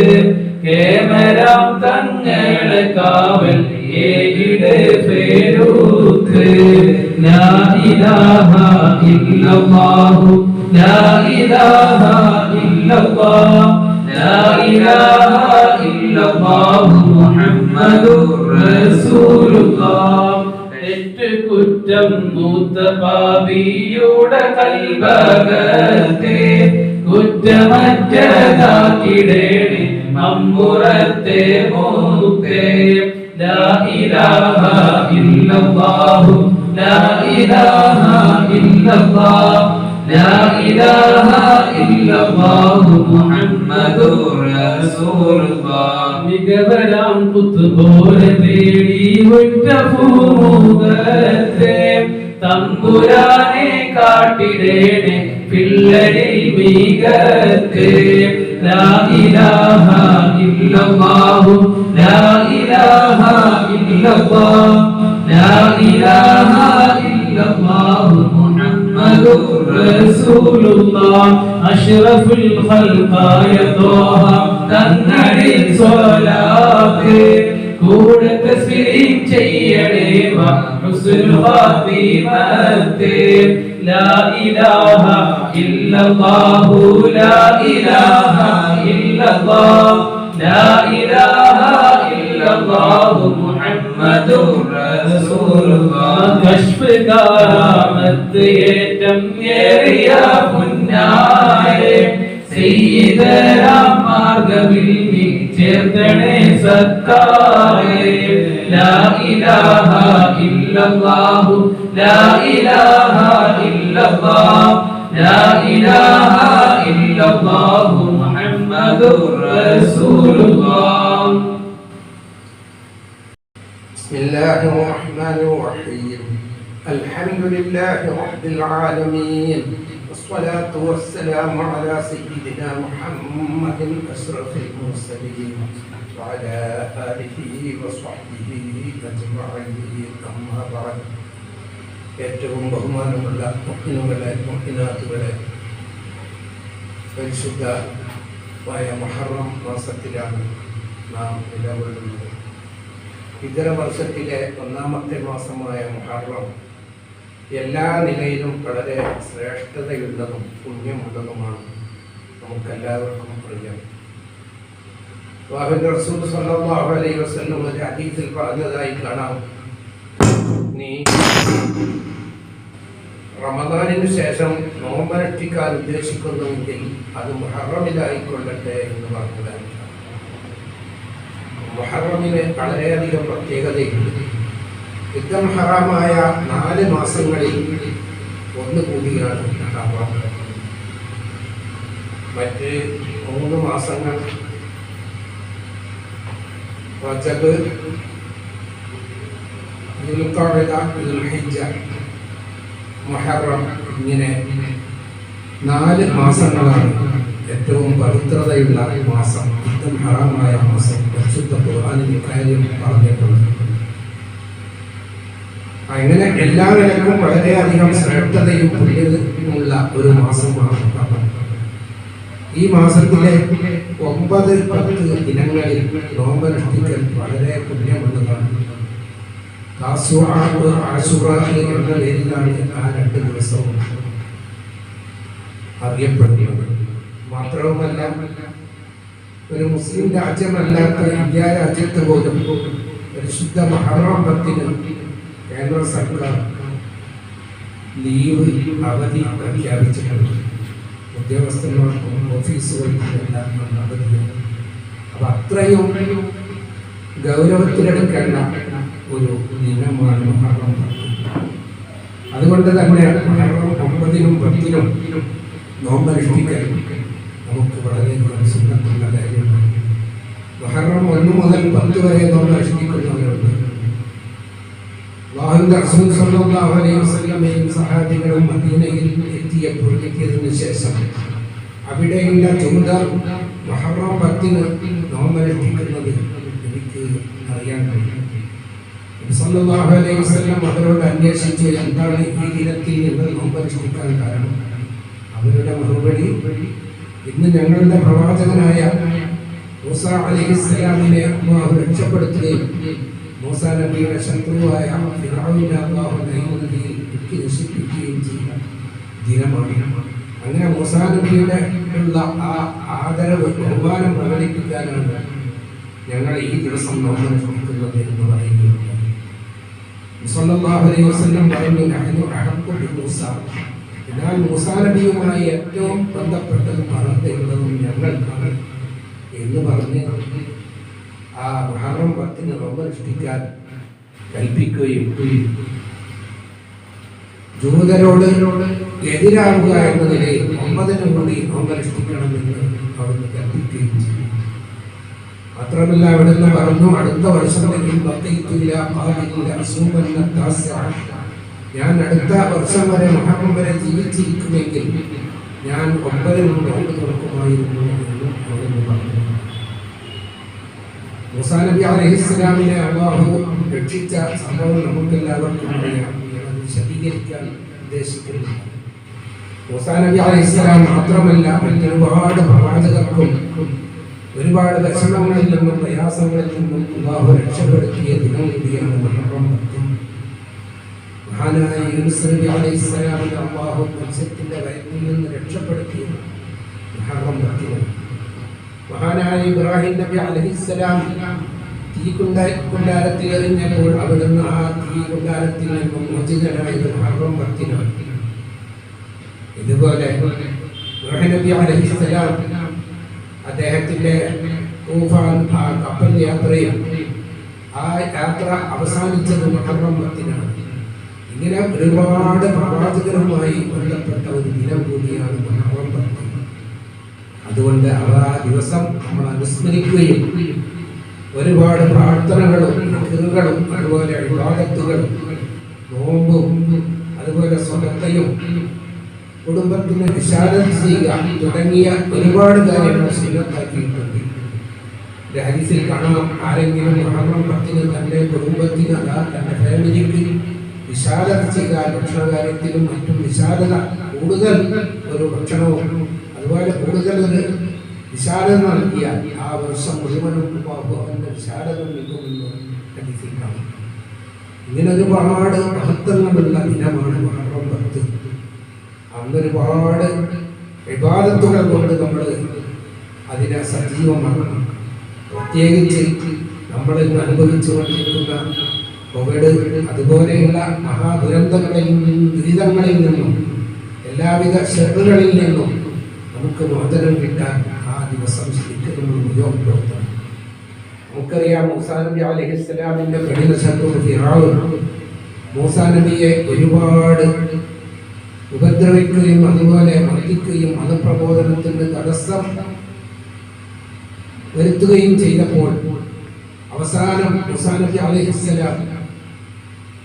കേമരാം തങ്ങളെ കാവൽ ഏകിട് പേരൂത്ത്. ലാ ഇലാഹ ഇല്ലല്ലാഹു ലാ ഇലാഹ ഇല്ലല്ലാഹ് ലാ ഇലാഹ ഇല്ലല്ലാഹു മുഹമ്മദുർ റസൂലുള്ളാഹ്. കുറ്റം മൂത്ത പാപിയുടെ കൽബകത്തെ കുറ്റമറ്റതാക്കിടേണേ മമ്പുറത്തെ മൂത്തേ. ലാ ഇലാഹ ഇല്ലല്ലാഹു ലാ ഇലാഹ ഇല്ലല്ലാഹ് ലാ ഇലാഹ ഇല്ലല്ലാഹു മുഹമ്മദുർ റസൂലുള്ളാഹ്. മികവരാം കുത്തുപോലെ തേടി വിട്ട ഭൂമുഖത്തെ തമ്പുരാനെ കാട്ടിടേണേ പിള്ളരിൽ മികത്തെ. ലാ ഇലാഹ ഇല്ലല്ലാഹു ലാ ഇലാഹ ഇല്ലല്ലാഹ് ലാ ഇലാഹ ഇല്ലല്ലാഹു മുഹമ്മദുർ റസൂലുള്ളാഹ്. അഷ്റഫുൽ ഖൽഖായ ത്വാഹ തങ്ങളിൽ സ്വലാത്ത് കൂടെ തസ്ബീഹ് ചെയ്യണേ ഹുസ്നുൽ ഖാതിമത്തെ. ലാ ഇലാഹ ഇല്ലല്ലാഹു ലാ ഇലാഹ ഇല്ലല്ലാഹ് ലാ ഇലാഹ ഇല്ലല്ലാഹു മുഹമ്മദുർ റസൂലുള്ളാഹ്. കശ്ഫ് കറാമത്ത് ഏറ്റം ഏറിയ പുന്നാരെ സയ്യിദരാം മാർഗവിൽ ചേർത്തണേ സത്താരെ. ലാ ഇലാഹ ഇല്ലല്ലാഹു ലാ ഇലാഹ ഇല്ലല്ലാഹ് ലാ ഇലാഹ ഇല്ലല്ലാഹു മുഹമ്മദുർ റസൂലുള്ളാഹ്. ബിസ്മില്ലാഹിർ റഹ്മാനിർ റഹീം. അൽഹംദുലില്ലാഹി റബ്ബിൽ ആലമീൻ. والصلاة والسلام على سيدنا محمد أشرف المرسلين وعلى آله وصحبه أجمعين أما بعد ഏറ്റവും ബഹുമാനമുള്ള മുഅ്മിനുകളെ മുഅ്മിനാത്തുകളെ പരിശുദ്ധമായ മുഹറം മാസത്തിലാണ് നാം നിലകൊള്ളുന്നത്. ഇതര വർഷത്തിലെ ഒന്നാമത്തെ മാസമായ മുഹറം എല്ലാ നിലയിലും വളരെ ശ്രേഷ്ഠതയുള്ളതും പുണ്യമുള്ളതുമാണ്. നമുക്കെല്ലാവർക്കും അറിയാം. റസൂൽ സ്വല്ലല്ലാഹു അലൈഹി വസല്ലം ഒരു ഹദീസിൽ പറഞ്ഞതായി കാണാം, നീ റമദാനിന് ശേഷം നോമ്പനുഷ്ഠിക്കാൻ ഉദ്ദേശിക്കുന്നുവെങ്കിൽ അത് മുഹറമിലായിക്കൊള്ളട്ടെ എന്ന് പറഞ്ഞതാണ്. മുഹറമിന് വളരെയധികം പ്രത്യേകതയുണ്ട്. യുദ്ധം ഹറാമായ 4 മാസങ്ങളിൽ ഒന്നുകൂടിയാണ് ഹറാം. മറ്റ് 3 മാസങ്ങൾ റജബ്, ദുൽഖഅദ, ദുൽഹിജ്ജ, മുഹറം ഇങ്ങനെ 4 മാസങ്ങളാണ് ഏറ്റവും പവിത്രതയുള്ള മാസം. യുദ്ധം ഹറാമായ മാസം പരിശുദ്ധ ഖുർആനിൽ കാര്യം പറഞ്ഞിട്ടുണ്ട്. അങ്ങനെ എല്ലാ നിലക്കും വളരെയധികം ശ്രേഷ്ഠതയും പുണ്യമുള്ള ഒരു മാസമാണ്. ഈ മാസത്തിലെ 9-10 ദിനങ്ങളിൽ നോമ്പനുഷ്ഠിക്കൽ വളരെ പുണ്യമുള്ളതാണ്. ആശുറ എന്ന പേരിലാണ് ആ 2 ദിവസവും അറിയപ്പെടുന്നത്. മാത്രവുമല്ല, ഒരു മുസ്ലിം രാജ്യമല്ലാത്ത ഇന്ത്യ രാജ്യത്ത് പോലും പരിശുദ്ധ മുഹറം 10-ന് കേന്ദ്ര സർക്കാർ ലീവ് അവധി പ്രഖ്യാപിച്ചിട്ടുണ്ട്. ഉദ്യോഗസ്ഥന്മാർക്കും ഓഫീസുകൾക്കും എല്ലാം അവധിയാണ്. അപ്പം അത്രയും ഗൗരവത്തിലെടുക്കേണ്ട ഒരു ദിനമാണ് മുഹറം 10. അതുകൊണ്ട് തന്നെ മുഹറം 9-നും 10-നും നോമ്പനുഷ്ഠിക്കൽ നമുക്ക് വളരെയധികം സുഖമുള്ള കാര്യമാണ്. മുഹറം 1 മുതൽ 10 വരെ നോമ്പനുഷ്ഠിക്കുന്നവരുണ്ട്. റസൂൽ സ്വല്ലല്ലാഹു അലൈഹി വസല്ലമയും സഹാബികളും മദീനയിൽ എത്തിയതിനു ശേഷം അവിടെയുള്ള ജൂതർ മുഹറം 10-ന് നോമ്പനുഷ്ഠിക്കുന്നത് എനിക്ക് അറിയാൻ കഴിയും. സല്ലല്ലാഹു അലൈഹി വസല്ലം അവരോട് അന്വേഷിച്ചു, എന്താണ് ഈ ദിനത്തിൽ നിങ്ങൾ നോമ്പനുഷ്ഠിക്കാൻ കാരണം? അവരുടെ മറുപടി, ഇന്ന് ഞങ്ങളുടെ പ്രവാചകനായ മൂസാ അലൈഹിസ്സലാമിനെ അല്ലാഹു രക്ഷപ്പെടുത്തുകയും മൂസാ നബിയുടെ ശത്രുവായ ഫിർഔനെ അല്ലാഹു നൈനദിയിൽ നശിപ്പിക്കുകയും ചെയ്ത ദിനമാണ്. അങ്ങനെ മൂസാ നബിയുടെ ഉള്ള ആ ആദരവ് ബഹുമാനം പ്രകടിപ്പിക്കാനാണ് ഞങ്ങൾ ഈ ദിവസം നോമ്പനുഷ്ഠിക്കുന്നത് എന്ന് പറയുകയുണ്ടായി. സല്ലല്ലാഹു അലൈഹി വസല്ലം പറഞ്ഞു, നഹ്നു അഹഖു ബിമൂസ, എന്നാൽ മൂസാ നബിയുമായി ഏറ്റവും ബന്ധപ്പെട്ടതും അർഹതയുള്ളതും ഞങ്ങൾക്കാണ് എന്ന് പറഞ്ഞ് ആ മുഹറം 10-ന് നോമ്പനുഷ്ഠിക്കാൻ കൽപ്പിക്കുകയും ജൂതരോട് എതിരാവുക എന്ന നിലയിൽ 9-ന് കൂടി നോമ്പനുഷ്ഠിക്കണമെന്ന് അവിടുന്ന് കൽപ്പിക്കുകയും ചെയ്തു. മാത്രമല്ല, അവിടുന്ന് പറഞ്ഞു, അടുത്ത വർഷമെങ്കിൽ ഞാൻ അടുത്ത വർഷം വരെ മുഹറം വരെ ജീവിച്ചിരിക്കുമെങ്കിൽ ഞാൻ 9-ന് നോമ്പ് തുറക്കുമായിരുന്നു എന്ന് അവിടുന്ന് പറഞ്ഞു. മൂസാ നബി അലൈഹിസ്സലാമിനെ അല്ലാഹു രക്ഷിച്ച സംഭവം നമുക്കെല്ലാവർക്കും അറിയാം. അത് വിശദീകരിക്കാൻ ഉദ്ദേശിക്കുന്നു. മൂസാ നബി അലൈഹിസ്സലാം മാത്രമല്ല, മറ്റൊരുപാട് പ്രവാചകർക്കും ഒരുപാട് വിഷമങ്ങളിൽ നിന്നും പ്രയാസങ്ങളിൽ നിന്നും അല്ലാഹു രക്ഷപ്പെടുത്തിയ ദിനം കൂടിയാണ് മുഹറം 10. മഹാനായ യൂനുസ് നബി അലൈഹിസ്സലാമിനെ അല്ലാഹു മത്സ്യത്തിന്റെ വയറ്റിൽ നിന്ന് രക്ഷപ്പെടുത്തിയത് മുഹറം 10. മഹാനായ ഇബ്രാഹിം നബി അലൈഹിസ്സലാം തീക്കുണ്ടാരത്തിൽ എറിഞ്ഞപ്പോൾ അവിടുന്ന് ആ തീക്കുണ്ടാരത്തിൽ നിന്നും മോചിതനായത് മുഹറം 10-നാണ്. ഇതുപോലെ നൂഹ് നബി അലൈഹിസ്സലാം അദ്ദേഹത്തിന്റെ തൂഫാൻ ആ കപ്പൽ യാത്രയും ആ യാത്ര അവസാനിച്ചത് മുഹറം 10-നാണ്. ഇങ്ങനെ ഒരുപാട് പ്രവാചകരുമായി ബന്ധപ്പെട്ട ഒരു ദിനം കൂടിയാണ് മുഹറം 10. അതുകൊണ്ട് ആ ദിവസം നമ്മൾ അനുസ്മരിക്കുകയും ഒരുപാട് പ്രാർത്ഥനകളും ദിക്റുകളും അതുപോലെ ഇബാദത്തുകളും നോമ്പും അതുപോലെ സ്വതക്കയും കുടുംബത്തിന് വിശാലം ചെയ്യുക തുടങ്ങിയ ഒരുപാട് കാര്യങ്ങൾ സുന്നത്താക്കിയിട്ടുണ്ട്. ഒരു ഹദീസിൽ കാണാം, ആരെങ്കിലും മുഹറം 10 തൻ്റെ കുടുംബത്തിന് തൻ്റെ ഫാമിലിക്ക് വിശാലത ചെയ്താൽ ഭക്ഷണകാര്യത്തിലും മറ്റും വിശാലത കൂടുതൽ ഒരു ഭക്ഷണവും അതുപോലെ കൂടുതൽ ഒരു വിശാലത നൽകിയാൽ ആ വർഷം മുഴുവനും അവൻ്റെ വിശാലത നൽകുമെന്ന് ഹദീസിൽ കാണാം. ഇങ്ങനെ ഒരുപാട് മഹത്വങ്ങളുള്ള ദിനമാണ് മുഹറം 10. അന്ന് ഒരുപാട് ഇബാദത്തുകൾ കൊണ്ട് നമ്മൾ അതിനെ സജീവമാക്കണം. പ്രത്യേകിച്ച് നമ്മൾ ഇന്ന് അനുഭവിച്ചുകൊണ്ടിരിക്കുന്ന കോവിഡ് അതുപോലെയുള്ള മഹാദുരന്തങ്ങളിൽ നിന്നും ദുരിതങ്ങളിൽ നിന്നും എല്ലാവിധ ഷെറുകളിൽ നിന്നും നമുക്ക് മോചനം കിട്ടാൻ ആ ദിവസം ശരിക്കും നമ്മൾ ഉപയോഗപ്പെടുത്തണം. നമുക്കറിയാം, മൂസാ നബി അലൈഹിസ്സലാമിന്റെ കഠിന ശത്രു ഫിറഔൻ മൂസാ നബിയെ ഒരുപാട് ഉപദ്രവിക്കുകയും അതുപോലെ മർദ്ദിക്കുകയും മതപ്രബോധനത്തിന് തടസ്സം വരുത്തുകയും ചെയ്തപ്പോൾ അവസാനം മൂസാ നബി അലൈഹിസ്സലാം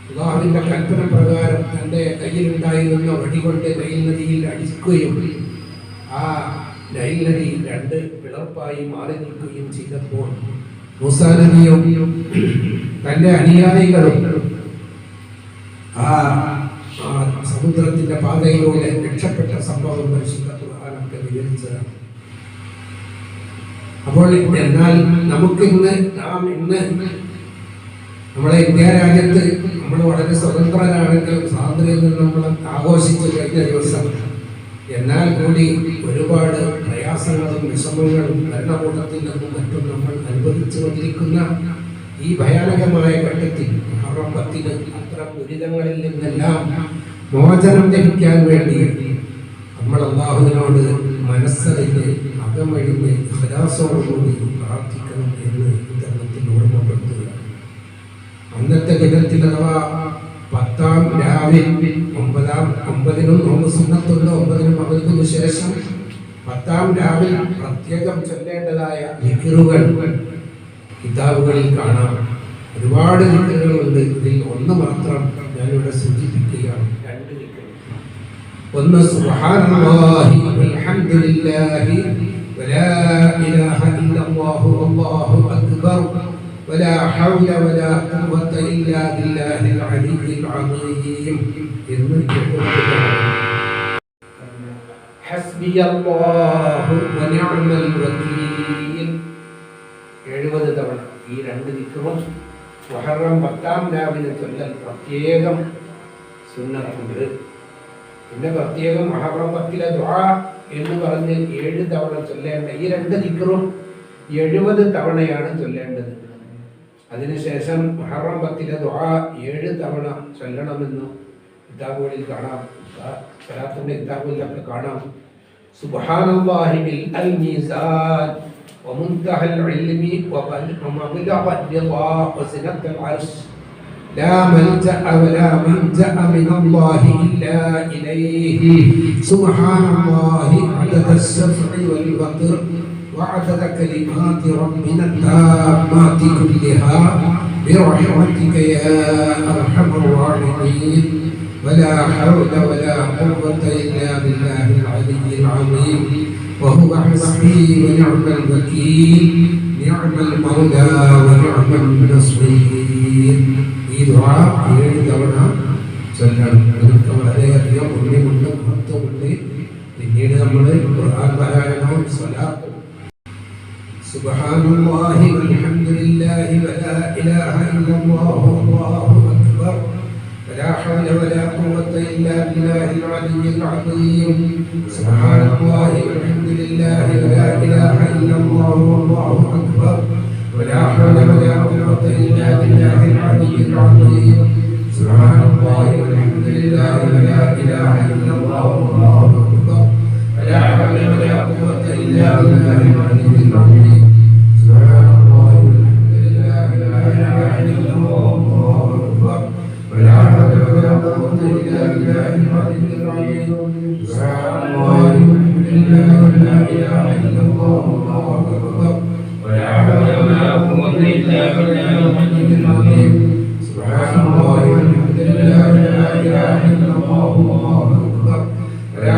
അല്ലാഹുവിന്റെ കൽപ്പന പ്രകാരം തൻ്റെ കയ്യിലുണ്ടായിരുന്ന വടികൊണ്ട് നൈൽ നദിയിൽ അടിക്കുകയും ആ നൈൽ നദി 2 പിളർപ്പായി മാറി നിൽക്കുകയും ചെയ്തപ്പോൾ മൂസാ നബിയും തൻ്റെ അനുയായികളും ആ സമുദ്രത്തിന്റെ പാതയിലൂടെ രക്ഷപ്പെട്ട സംഭവം പരിശുദ്ധ ഖുർആനൊക്കെ വിവരിച്ചതാണ്. അപ്പോൾ എന്നാൽ നമുക്കിന്ന് നമ്മുടെ ഇന്ത്യ രാജ്യത്ത് നമ്മൾ വളരെ സ്വതന്ത്രരാണെങ്കിലും സ്വാതന്ത്ര്യം നമ്മൾ ആഘോഷിച്ചു കഴിഞ്ഞ ദിവസം, എന്നാൽ കൂടി ഒരുപാട് പ്രയാസങ്ങളും വിഷമങ്ങളും ഭരണകൂടത്തിൽ നിന്നും മറ്റും നമ്മൾ അനുഭവിച്ചു കൊണ്ടിരിക്കുന്ന ഈ ഭയാനകമായ ഘട്ടത്തിൽ മുഹറം 10 അത്തരം ദുരിതങ്ങളിൽ നിന്നെല്ലാം മോചനം ലഭിക്കാൻ വേണ്ടി നമ്മൾ അല്ലാഹുവിനോട് മനസ്സറിഞ്ഞ് അകമഴിഞ്ഞ് ഇഖ്ലാസോടുകൂടി പ്രാർത്ഥിക്കണം എന്ന് ഇത്തരത്തിൽ ഓർമ്മപ്പെടുത്തുക. അന്നത്തെ ദിനത്തിൽ അഥവാ 10-ാം രാവിൽ 9-നും നോമ്പ് സുന്നത്തുണ്ട്, 9-നും മഗ്‌രിബിനു ശേഷം 10-ാം രാവിൽ പ്രത്യേകം ചൊല്ലേണ്ടതായ ദിക്റുകൾ കിതാബുകളിൽ കാണാം. ഒരുപാട് ദിക്റുകളുണ്ട്. ഇതിൽ ഒന്ന് മാത്രം ഞാനിവിടെ സൂചിപ്പിക്കുകയാണ്. 2 ദിക്ർ. ഒന്ന് സുബ്ഹാനല്ലാഹി വൽഹംദുലില്ലാഹി വലാ ഇലാഹ ഇല്ലല്ലാഹു വല്ലാഹു അക്ബർ വലാ ഹൗല വലാ ഖുവത ഇല്ലാ ബില്ലാഹിൽ അലിയ്യിൽ അസീം എന്ന് ഹസ്ബിയല്ലാഹു വനിഅമൽ വകീൽ 70 തവണ. ഈ 2 ദിക്റും മുഹറം 10-ാം രാവിലെ ചൊല്ലൽ പ്രത്യേകം സുന്നത്തുണ്ട്. പിന്നെ പ്രത്യേകം മുഹറം 10-ലെ ദുആ എന്ന് പറഞ്ഞ് 7 തവണ ചൊല്ലേണ്ട ഈ 2 ദിക്റും 70 തവണയാണ് ചൊല്ലേണ്ടത്. അതിനുശേഷം മുഹറം 10-ലെ ദുആ 7 തവണ ചൊല്ലണമെന്ന് കിതാബുകളിൽ കാണാം, സലാത്തിന്റെ കിതാബുകളിലൊക്കെ കാണാം. സുബ്ഹാനല്ലാഹി ബിൽ മീസാൻ ومنتهى العلم ومبلغ الرضا وزنة العرش لا ملجأ ولا منجأ من الله إلا إليه سبحان الله عدد الشفع والوتر وعدد كلمات ربنا التامات كلها برحمتك يا أرحم الراحمين ولا حول ولا قوة إلا بالله العلي العظيم وهو حسبي ونعم الوكيل نعم المولى ونعم النصير. ഈ ദുആ 7 തവണ ചൊല്ലണം. ഇതൊക്കെ വളരെയധികം പുണ്യമുണ്ട്, മഹത്വമുണ്ട്. പിന്നീട് നമ്മൾ ഖുർആൻ പാരായണവും സ്വലാത്തും സുബ്ഹാനല്ലാഹി വൽഹംദുലില്ലാഹി വലാ ഇലാഹ ഇല്ലല്ലാഹു വല്ലാഹു അക്ബർ ولا حول ولا قوة إلا بالله العلي العظيم سبحان الله والحمد لله ولا إله إلا الله والله أكبر ولا حول ولا قوة إلا بالله العلي العظيم سبحان الله والحمد لله ولا إله إلا الله والله أكبر ولا حول ولا قوة إلا بالله العلي العظيم سبحان الله والحمد لله ولا إله إلا الله والله أكبر ولا حول ولا قوة إلا بالله العلي العظيم سبحان الله والحمد لله ولا إله إلا الله والله أكبر ولا حول ولا قوة إلا بالله العلي العظيم سبحان الله والحمد لله ولا إله إلا الله والله أكبر ولا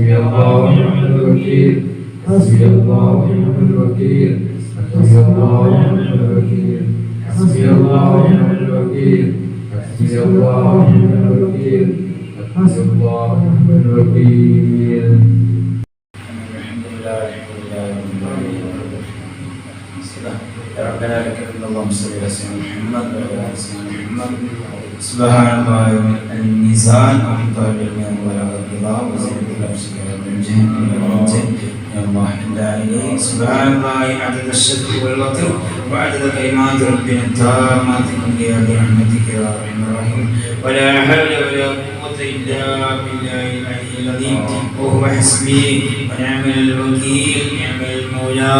حسبي الله ونعم الوكيل حسبي الله ونعم الوكيل حسبي الله ونعم الوكيل حسبي الله ونعم الوكيل حسبي الله ونعم الوكيل حسبي الله ونعم الوكيل. الحمد لله رب العالمين. ربنا لك الحمد اللهم صل على سيدنا محمد وعلى ال سيدنا محمد. سبحان الله يوم الميزان ومقدار اليوم ولا الله وزيد العرش والجن يا الله الا اليه. سبحان الله عدد الشرك والوتر وعدد كلمات ربنا التامات كلها برحمتك يا ارحم الراحمين. ولا حول ولا قوه الا بالله العلي العظيم وهو حسبي ونعم الوكيل نعم المولى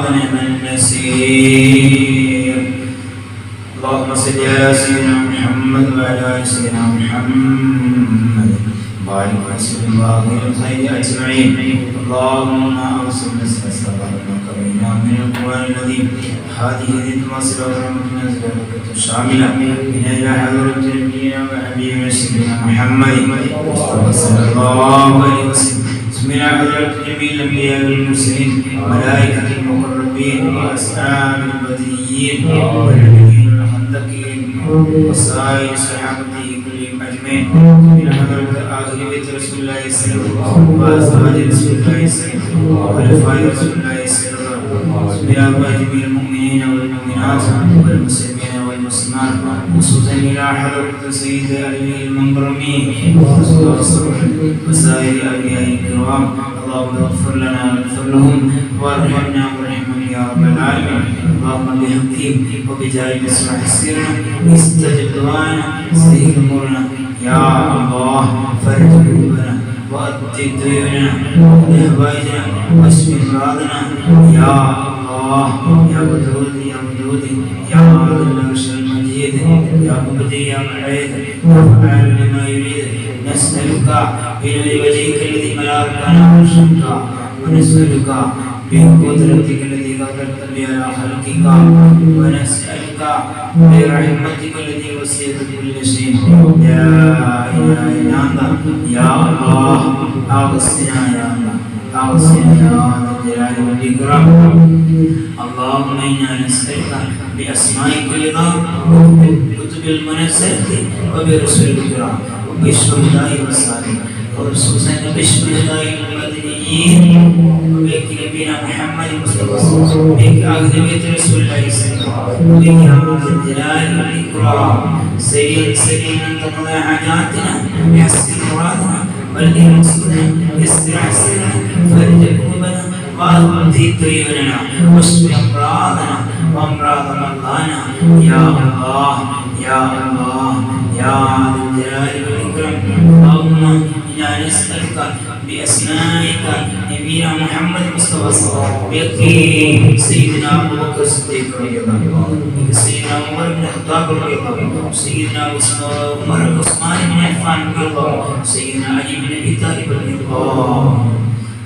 ونعم النصير. اللهم صل على سيدنا محمد وعلى ال سيدنا محمد وبارك وسلم وبارك الخير اجمعين. اللهم ارسل سلامك بنا من القران العظيم هذه ذكر رحمتنا زكاه شامله من الى حضره نبينا وحبيبنا سيدنا محمد صلى الله عليه وسلم. بسم الله حضرة جميع الانبياء والمرسلين ملائكه المقربين واصحاب البدريين والنبيين الخندقين وسائر صحابته كلهم اجمعين. من حضرة اهل بيت رسول الله صلى الله عليه وسلم وازواج رسول الله صلى الله عليه وسلم وخلفاء رسول الله صلى الله عليه وسلم. بسم الله جميع المؤمنين والمؤمنات والمسلمين والمسلمات خصوصا الى حضرة سيد علي المنبرمي وسائر اولياء الكرام. اللهم اغفر لنا واغفر لهم وارحمنا وارحمهم يا رب العالمين. اللهم بحقهم وبجاه اسمع سرنا استجب دعانا استجب امورنا يا الله. فرج قلوبنا وأدد ديوننا واقض حوائجنا واشف امراضنا يا الله. يا ودود يا ودود يا ذا العرش المجيد يا مبدي يا معيد يا فعال لما يريد. نسألك بنور وجهك الذي ملا أركان عرشك ونسألك بقدرتك التي قدرت بها على خلقك ونسألك برحمتك التي وسعت كل شيء لا إله إلا أنت يا الله. أغثنا يا الله أغثنا يا ذا الجلال والإكرام. اللهم إنا نسألك بأسمائك العظام وبكتب المنزلة وبرسولك الكرام وبالشهداء والصالحين وخصوصا بالشهداء المدنيين وبك نبينا محمد مصطفى بك أهل بيت رسول الله صلى الله عليه وسلم بك يا ذا الجلال والإكرام. سيد أن تقضي حاجاتنا يحسن مرادنا بلغ مقصودنا يسر عسيرنا فرج كربنا واغفر ديوننا واشف امراضنا وامراض مرضانا يا الله يا الله يا ذا الجلال والاكرام. اللهم انا نسالك باسمائك نبينا محمد مصطفى صلى الله عليه وسلم بك سيدنا ابو بكر الصديق رضي الله عنه بك سيدنا عمر بن الخطاب رضي الله عنه سيدنا عمر عثمان بن عفان رضي الله عنه سيدنا علي بن ابي طالب رضي الله عنه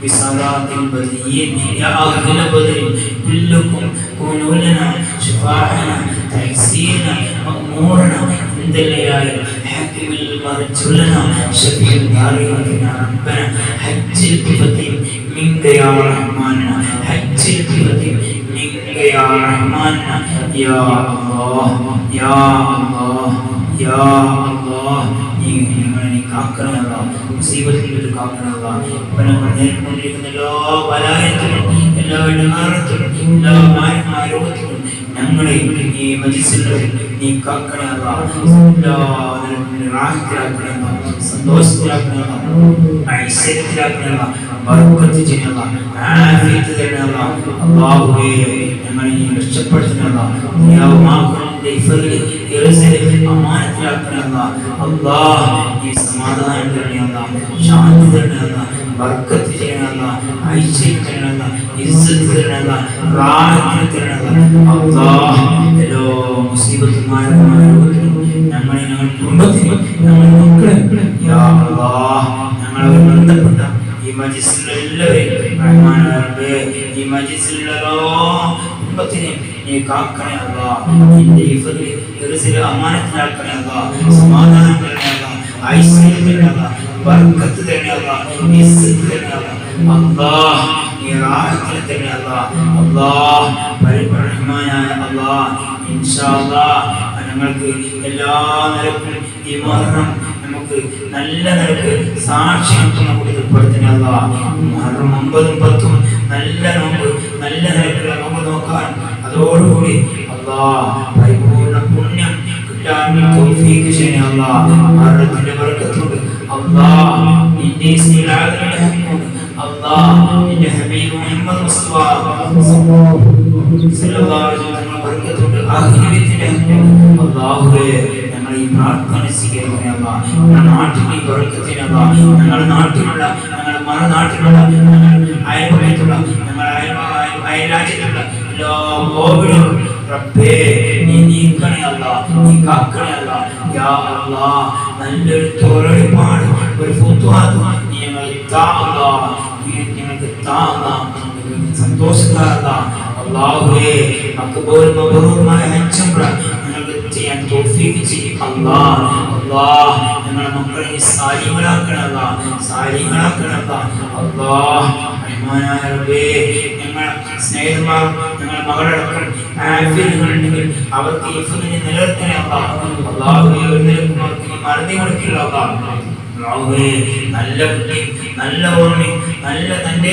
بصلاة البدريين يا أهل بدر كلكم كونوا لنا شفاعنا تحسينا مأمورنا عند الإله حكم المرجو لنا شفيع الدارين فينا ربنا حج الفتيم منك يا رحمن حج الفتيم منك يا رحمن يا الله يا الله يا الله. മുസീബത്തിൽ കാക്കണമല്ലാ. എല്ലാ ബലായത്തിലും എല്ലാ ഇടങ്ങാറത്തിലും എല്ലാ മാരകത്തിലും ഞങ്ങളെ ഈ മജ്‌ലിസിൽ നീ കാക്കണമല്ലാ. എല്ലാവരും റാഹത്തിലാക്കണമല്ലാ, സന്തോഷത്തിലാക്കണമല്ലാ, ഐശ്വര്യത്തിലാക്കണമല്ലാ, ബർക്കത്ത് ചെയ്യണമല്ലാ, ആഫിയത്ത് തരണമല്ലാ. അല്ലാഹുവേ ഞങ്ങളെ നീ രക്ഷപ്പെടുത്തണമല്ലാ. ദുനിയാവുമാഖിറത്തിന്റെ ഇഫ്തിൽ ഇർസിൽ അമാനത്തിലാക്കണമല്ലാ. അല്ലാഹ് നീ സമാധാനം തരണമല്ലാ, ശാന്തി തരണമല്ലാ, ബർക്കത്ത് ചെയ്യണമല്ലാ, ഐശ്വര്യം തരണമല്ലാ, ഇസ്സത്ത് തരണമല്ലാ, റാഹത്ത് തരണമല്ലാ. അല്ലാഹ് എല്ലാ മുസീബത്തുമാരമായ രോഗത്തിലും ഞങ്ങളെ ഞങ്ങളുടെ കുടുംബത്തിലും ഞങ്ങളുടെ മക്കളെ യാ അല്ലാഹ് ഞങ്ങളെ ബന്ധപ്പെട്ട ഈ മജ്‌ലിസിലെല്ലാവരെയും റഹ്മാനായ റബ്ബേ ഈ മജ്‌ലിസിലുള്ള കുടുംബത്തിനെ നീ കാക്കണേ അല്ലാഹ്. നിന്റെ ഇഫ്തിൽ ഇർസിൽ അമാനത്തിലാക്കണേ അല്ലാഹ്, സമാധാനം തരണേ അല്ലാഹ്, ഐശ്വര്യം തരണേ അല്ലാഹ്, ബർക്കത്ത് തരണേ അല്ലാഹ്, ഇസ്സത്ത് തരണേ അല്ലാഹ്. അല്ലാഹ് നീ റാഹത്തിനെ തരണേ അല്ലാഹ്. അല്ലാഹ് പരിപൂർണ്ണമായ അല്ലാഹ് ഇൻഷാ അല്ലാഹ് ഞങ്ങൾക്ക് എല്ലാ നിലക്കും ഈ മുഹറം നമുക്ക് നല്ല നിലക്ക് സാക്ഷിത്വം നമുക്ക് ഉൾപ്പെടുത്തണേ അല്ലാഹ്. മുഹറം 9ഉം 10ഉം നല്ല നോമ്പ്, നല്ല നിലക്കുള്ള നോമ്പ് നോക്കാൻ അതോടുകൂടി അല്ലാഹ് പരിപൂർണ്ണ പുണ്യം കിട്ടാൻ തൗഫീഖ് ചെയ്യണേ അല്ലാഹ്. മുഹറത്തിന്റെ ബർക്കത്തോട് അല്ലാഹ് നിന്റെ ഇസ്തിലാദിന്റെ ഹക്മോട് അല്ലാഹ് നിന്റെ ഹബീബ് മുഹമ്മദ് മുസ്തഫ സല്ലല്ലാഹു അലൈഹി വസല്ലം ബർക്കത്തോട് ആഖിറത്തിന്റെ ഹക്മോട് അല്ലാഹുവേ ഞങ്ങൾ ഈ പ്രാർത്ഥന സ്വീകരിക്കണേ അല്ലാഹ്. ഞങ്ങളുടെ നാട്ടിൽ ബർക്കത്തിനെ അല്ലാഹ്, ഞങ്ങളുടെ നാട്ടിലുള്ള ഞങ്ങളുടെ മറുനാട്ടിലുള്ള ഞങ്ങളുടെ അയൽപക്കത്തുള്ള ഞങ്ങളുടെ അയൽരാജ്യത്തുള്ള എല്ലാ കോവിഡും റബ്ബേ നീ നീക്കണേ അല്ലാഹ്, നീ കാക്കണേ അല്ലാഹ്. യാ അല്ലാഹ് നല്ലൊരു തോരടിപ്പാട് ഒരു ഫുത്വാത്ത് നീ ഞങ്ങൾക്ക് താ അല്ലാഹ്, നീ ഞങ്ങൾക്ക് താ അല്ലാഹ്, സന്തോഷത്താ അല്ലാഹുവേ. മഖബൂൽ മബ്റൂറുമായ ഹജ്ജ് ഉംറ ഞങ്ങൾക്ക് ചെയ്യാൻ തൗഫീഖ് ചെയ്യ് അല്ലാഹ്. അല്ലാഹ് ഞങ്ങളുടെ മക്കളെ സാലിഹീങ്ങളാക്കണേ അല്ലാഹ്, സാലിഹീങ്ങളാക്കണേ അല്ലാഹ്. അല്ലാഹ് റഹ്മാനായ റബ്ബേ ഞങ്ങളുടെ സ്നേഹിതന്മാർ ഞങ്ങളുടെ മകളടക്കം ആഫിയത്തുകളുണ്ടെങ്കിൽ അവർക്ക് ഇഫ്തിനെ നിലനിർത്തണേ അല്ലാഹ്. അല്ലാഹുവേ ഒരു നിലക്കും അവർക്ക് നീ മറന്നു കൊടുക്കില്ല അല്ലാഹ്. അല്ലാഹുവേ നല്ല ബുദ്ധി, നല്ല ഓർമ്മ, നല്ല തന്റെ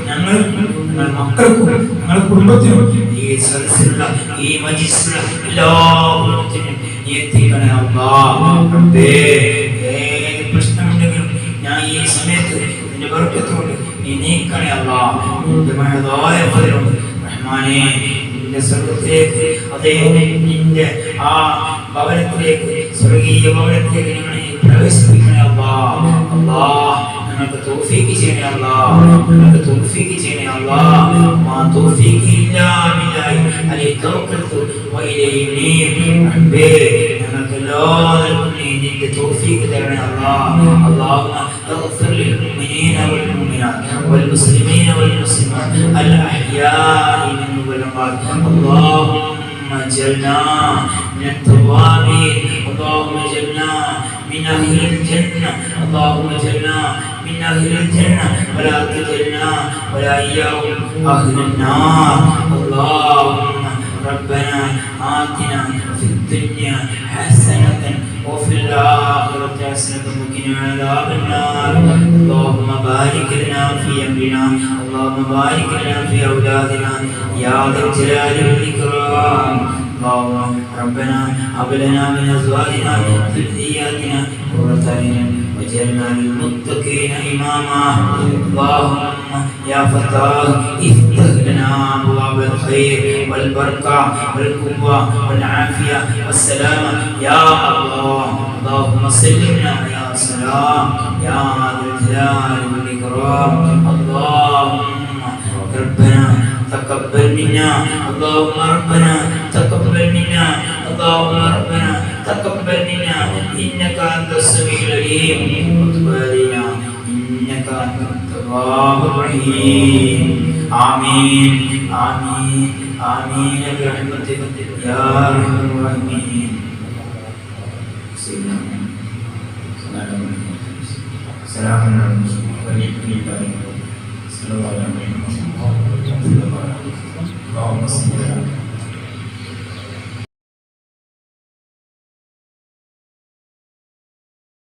ഞങ്ങൾക്കും ഞങ്ങളുടെ മക്കൾക്കും ഞങ്ങളുടെ കുടുംബത്തിനും ഈ സദസ്സിലുള്ള ഈ മജ്ലിസിലുള്ള എല്ലാ കുടുംബത്തിനും നീ എത്തിക്കണേ അല്ലാഹ്. റബ്ബേ ഏത് പ്രശ്നമുണ്ടെങ്കിലും ഞാൻ ഈ സമയത്ത് നിന്റെ ബർക്കത്തോട് നീ നീക്കണേ അല്ലാഹ്. നിന്റെ മഹദായ ഫضലുണ്ട് റഹ്മാനേ. നിന്റെ സ്വർഗ്ഗത്തിലേക്ക് അതേ നിന്റെ ആ ഭവനത്തിലേക്ക് സ്വർഗീയ ഭവനത്തിലേക്ക് ഞങ്ങളെ പ്രവേശിപ്പിക്കണേ അല്ലാഹ്. അല്ലാഹ് ഞങ്ങൾക്ക് തൗഫീഖ് ചെയ്യണേ അല്ലാഹ്, ഞങ്ങൾക്ക് തൗഫീഖ് ചെയ്യണേ അല്ലാഹ്. മാ തൗഫീഖ് ഇല്ലാ ബില്ലാഹി അലൈഹി തവക്കൽതു വ ഇലൈഹി ഉനീബ്. റബ്ബേ ഞങ്ങൾക്ക് എല്ലാവർക്കും നീ നിന്റെ തൗഫീഖ് തരണേ അല്ലാഹ്. അല്ലാഹുമ്മ اغفر للمؤمنين والمؤمنات والمسلمين والمسلمات الأحياء منهم والأموات. اللهم اجعلنا من التوابين، اللهم اجعلنا من أهل الجنة، اللهم اجعلنا من أهل الجنة ولا تجعلنا ولا إياهم أهل النار. اللهم ربنا آتنا في الدنيا حسنة وفي الآخرة حسنة وقنا عذاب النار. اللهم بارك لنا في أمرنا، اللهم بارك لنا في أولادنا يا ذا الجلال والإكرام. اللهم ربنا هب لنا من أزواجنا وذرياتنا قرة أعين واجعلنا للمتقين إماما. اللهم يا فتاح افتح لنا أبواب الخير والبركة والقوة والعافية والسلامة يا الله. اللهم سلمنا يا سلام يا ذا الجلال والإكرام. اللهم ربنا تقبل منا، اللهم ربنا تقبل منا، اللهم ربنا تقبل منا إنك أنت السميع العليم وتب علينا إنك أنت التواب الرحيم. آمين آمين آمين برحمتك يا أرحم الراحمين. سلام عليكم ورحمة الله وبركاته.